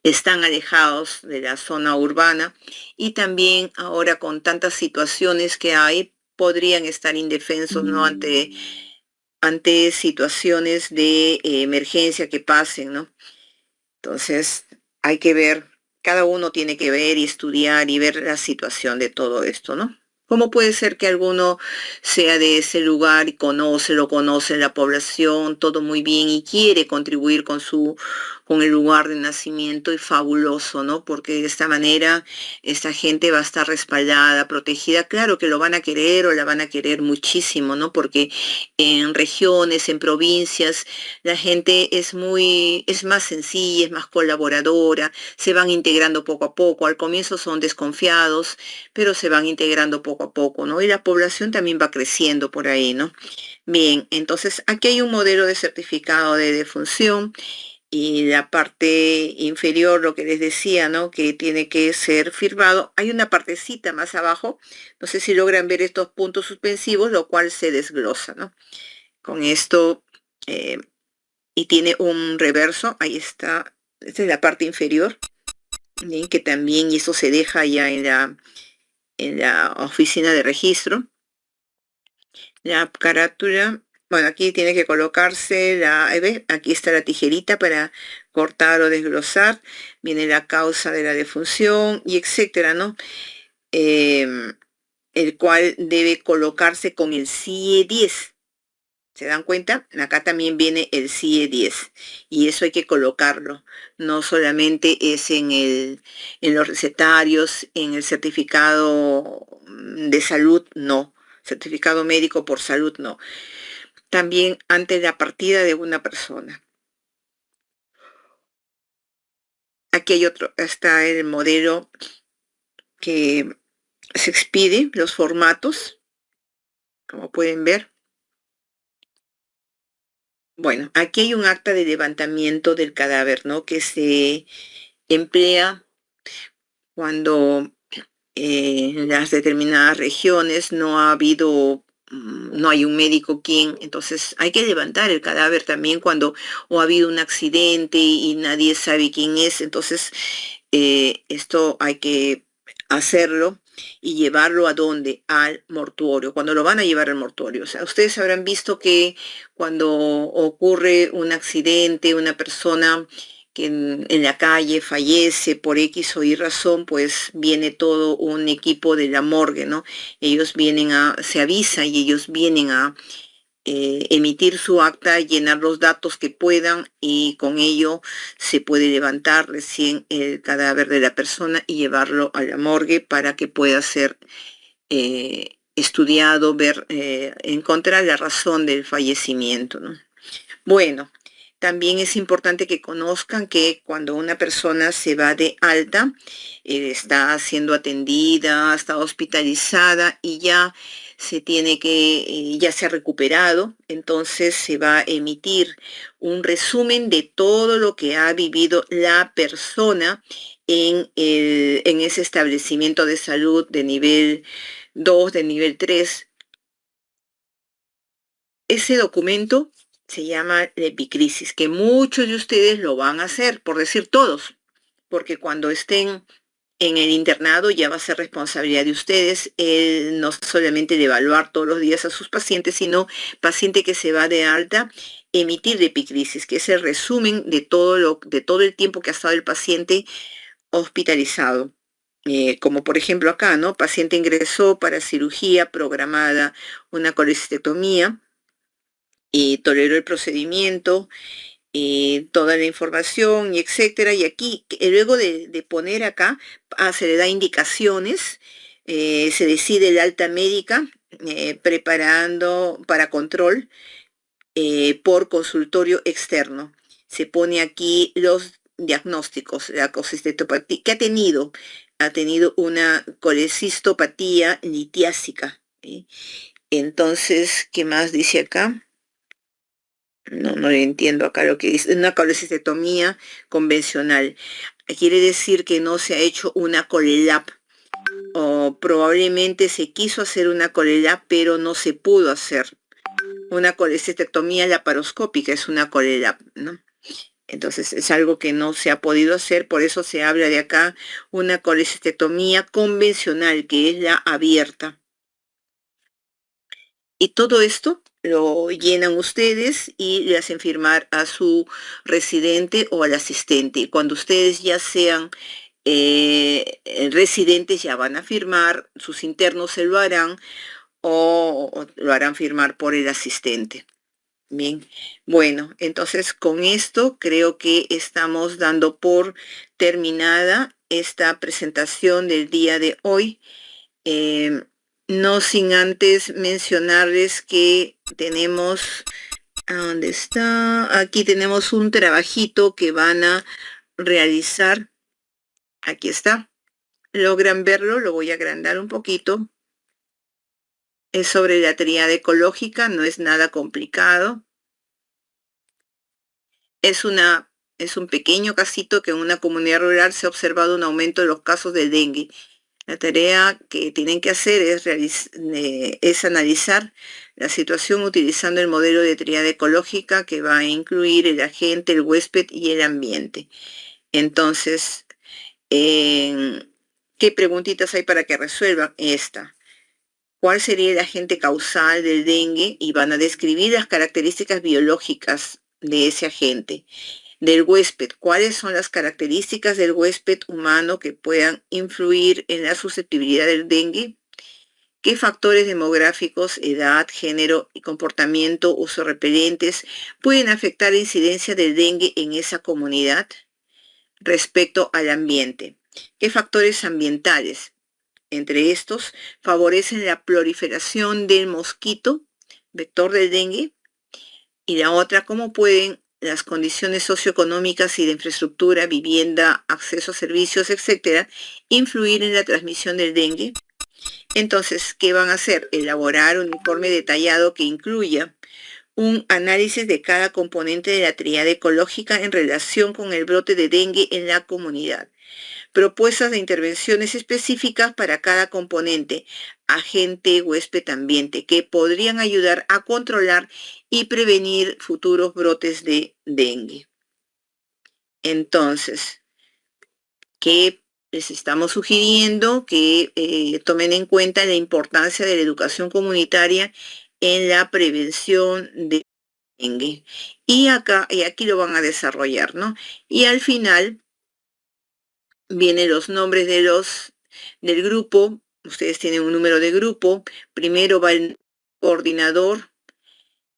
están alejados de la zona urbana y también ahora con tantas situaciones que hay, podrían estar indefensos, ¿no? Ante situaciones de emergencia que pasen, ¿no? Entonces, hay que ver, cada uno tiene que ver y estudiar y ver la situación de todo esto, ¿no? ¿Cómo puede ser que alguno sea de ese lugar y lo conoce la población, todo muy bien y quiere contribuir con el lugar de nacimiento y fabuloso, ¿no? Porque de esta manera esta gente va a estar respaldada, protegida. Claro que lo van a querer o la van a querer muchísimo, ¿no? Porque en regiones, en provincias, la gente es más sencilla, es más colaboradora, se van integrando poco a poco. Al comienzo son desconfiados, pero se van integrando poco a poco, ¿no? Y la población también va creciendo por ahí, ¿no? Bien, entonces aquí hay un modelo de certificado de defunción y la parte inferior, lo que les decía, ¿no? Que tiene que ser firmado. Hay una partecita más abajo, no sé si logran ver estos puntos suspensivos, lo cual se desglosa, ¿no? Con esto, eh, y tiene un reverso, ahí está, esta es la parte inferior, bien, que también, y eso se deja ya en la oficina de registro. La carátula, bueno, aquí tiene que colocarse ahí ves, aquí está la tijerita para cortar o desglosar, viene la causa de la defunción y etcétera, ¿no? Em, el cual debe colocarse con el CIE 10. ¿Se dan cuenta? Acá también viene el CIE 10 y eso hay que colocarlo. No solamente es en los recetarios, en el certificado de salud, no. Certificado médico por salud, no. También antes de la partida de una persona. Aquí hay otro, está el modelo que se expide, los formatos, como pueden ver. Bueno, aquí hay un acta de levantamiento del cadáver, ¿no? Que se emplea cuando en las determinadas regiones no ha habido, no hay un médico quien, entonces hay que levantar el cadáver también cuando o ha habido un accidente y nadie sabe quién es, entonces esto hay que hacerlo y llevarlo a dónde, al mortuorio, cuando lo van a llevar al mortuorio. O sea, ustedes habrán visto que cuando ocurre un accidente, una persona que en la calle fallece por X o Y razón, pues viene todo un equipo de la morgue, ¿no? Ellos vienen se avisa y ellos vienen a emitir su acta, llenar los datos que puedan y con ello se puede levantar recién el cadáver de la persona y llevarlo a la morgue para que pueda ser estudiado, ver, encontrar la razón del fallecimiento, ¿no? Bueno, también es importante que conozcan que cuando una persona se va de alta, está siendo atendida, está hospitalizada y ya se tiene que, ya se ha recuperado, entonces se va a emitir un resumen de todo lo que ha vivido la persona en ese establecimiento de salud de nivel 2, de nivel 3. Ese documento se llama la epicrisis, que muchos de ustedes lo van a hacer, por decir todos, porque cuando estén en el internado ya va a ser responsabilidad de ustedes, no solamente de evaluar todos los días a sus pacientes, sino paciente que se va de alta, emitir la epicrisis, que es el resumen de todo el tiempo que ha estado el paciente hospitalizado. Como por ejemplo acá, ¿no? Paciente ingresó para cirugía programada, una colecistectomía, toleró el procedimiento, toda la información y etcétera. Y aquí, luego de poner acá, se le da indicaciones, se decide el alta médica, preparando para control por consultorio externo. Se pone aquí los diagnósticos, la colecistopatía que ha tenido. Ha tenido una colecistopatía litiásica. Entonces, ¿qué más dice acá? No entiendo acá lo que dice. Una colecistectomía convencional. Quiere decir que no se ha hecho una colelap. O probablemente se quiso hacer una colelap, pero no se pudo hacer. Una colecistectomía laparoscópica es una colelap, ¿no? Entonces es algo que no se ha podido hacer, por eso se habla de acá una colecistectomía convencional, que es la abierta. Y todo esto lo llenan ustedes y le hacen firmar a su residente o al asistente. Y cuando ustedes ya sean residentes, ya van a firmar, sus internos se lo harán o lo harán firmar por el asistente. Bien, bueno, entonces con esto creo que estamos dando por terminada esta presentación del día de hoy. Eh, no sin antes mencionarles que tenemos, ¿dónde está? Aquí tenemos un trabajito que van a realizar. Aquí está. ¿Logran verlo? Lo voy a agrandar un poquito. Es sobre la tríada ecológica, no es nada complicado. Es un pequeño casito que en una comunidad rural se ha observado un aumento de los casos de dengue. La tarea que tienen que hacer es analizar la situación utilizando el modelo de tríada ecológica que va a incluir el agente, el huésped y el ambiente. Entonces, ¿qué preguntitas hay para que resuelvan esta? ¿Cuál sería el agente causal del dengue? Y van a describir las características biológicas de ese agente. Del huésped, ¿cuáles son las características del huésped humano que puedan influir en la susceptibilidad del dengue? ¿Qué factores demográficos, edad, género y comportamiento uso repelentes pueden afectar la incidencia del dengue en esa comunidad? Respecto al ambiente, ¿qué factores ambientales, entre estos, favorecen la proliferación del mosquito, vector del dengue? Y la otra, ¿cómo pueden las condiciones socioeconómicas y de infraestructura, vivienda, acceso a servicios, etcétera, influir en la transmisión del dengue? Entonces, ¿qué van a hacer? Elaborar un informe detallado que incluya un análisis de cada componente de la tríada ecológica en relación con el brote de dengue en la comunidad. Propuestas de intervenciones específicas para cada componente, agente, huésped, ambiente, que podrían ayudar a controlar y prevenir futuros brotes de dengue. Entonces, ¿qué les estamos sugiriendo? Que tomen en cuenta la importancia de la educación comunitaria en la prevención de dengue. Y aquí lo van a desarrollar, ¿no? Y al final vienen los nombres del grupo. Ustedes tienen un número de grupo. Primero va el coordinador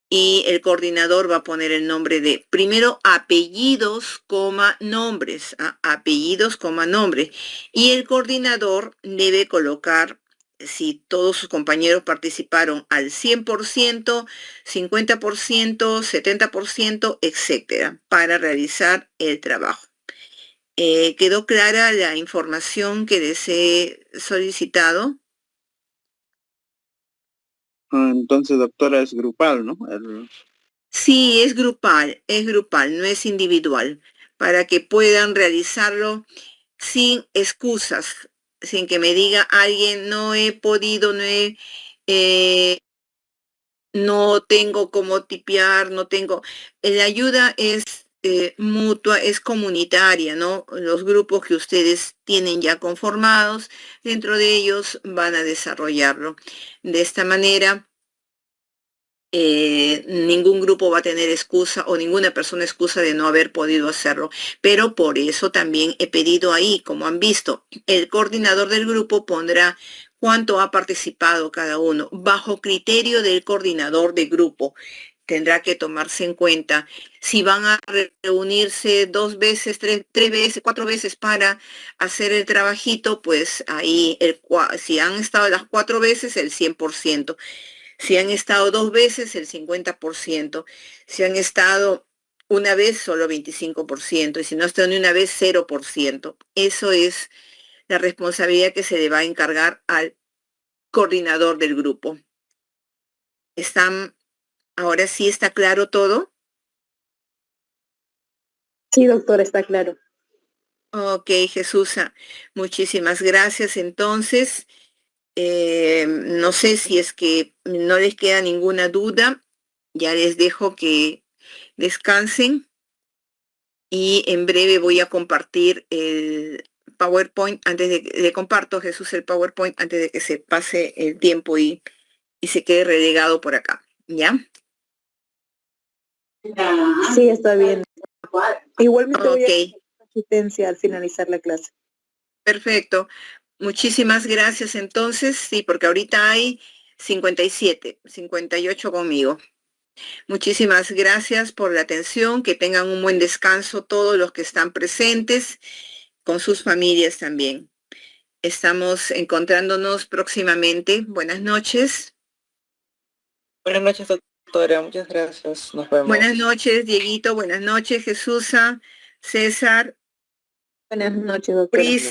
y el coordinador va a poner el nombre de, primero apellidos, nombres, apellidos, nombres. Y el coordinador debe colocar si todos sus compañeros participaron al 100%, 50%, 70%, etcétera, para realizar el trabajo. ¿Quedó clara la información que les he solicitado? Entonces, doctora, es grupal, ¿no? Sí, es grupal, no es individual, para que puedan realizarlo sin excusas, sin que me diga alguien, no he podido, no tengo cómo tipear, no tengo. La ayuda es mutua, es comunitaria, ¿no? Los grupos que ustedes tienen ya conformados, dentro de ellos van a desarrollarlo. De esta manera, ningún grupo va a tener excusa o ninguna persona excusa de no haber podido hacerlo. Pero por eso también he pedido ahí, como han visto, el coordinador del grupo pondrá cuánto ha participado cada uno, bajo criterio del coordinador de grupo. Tendrá que tomarse en cuenta si van a reunirse 2 veces, 3 veces, 4 veces para hacer el trabajito, pues ahí, si han estado las 4 veces, el 100%. Si han estado 2 veces, el 50%. Si han estado una vez, solo 25%. Y si no están ni una vez, 0%. Eso es la responsabilidad que se le va a encargar al coordinador del grupo. ¿Ahora sí está claro todo? Sí, doctora, está claro. Ok, Jesús, muchísimas gracias. Entonces, no sé si es que no les queda ninguna duda. Ya les dejo que descansen. Y en breve voy a compartir el PowerPoint le comparto, Jesús, el PowerPoint antes de que se pase el tiempo y se quede relegado por acá, ¿ya? Sí, está bien. Igualmente voy a Ok, hacer asistencia al finalizar la clase. perfecto. Muchísimas gracias entonces, sí, porque ahorita hay 57, 58 conmigo. Muchísimas gracias por la atención, que tengan un buen descanso todos los que están presentes, con sus familias también. Estamos encontrándonos próximamente. Buenas noches. Buenas noches, doctora. Muchas gracias. Nos vemos. Buenas noches, Dieguito. Buenas noches, Jesús, César. Buenas noches, doctora. Pris.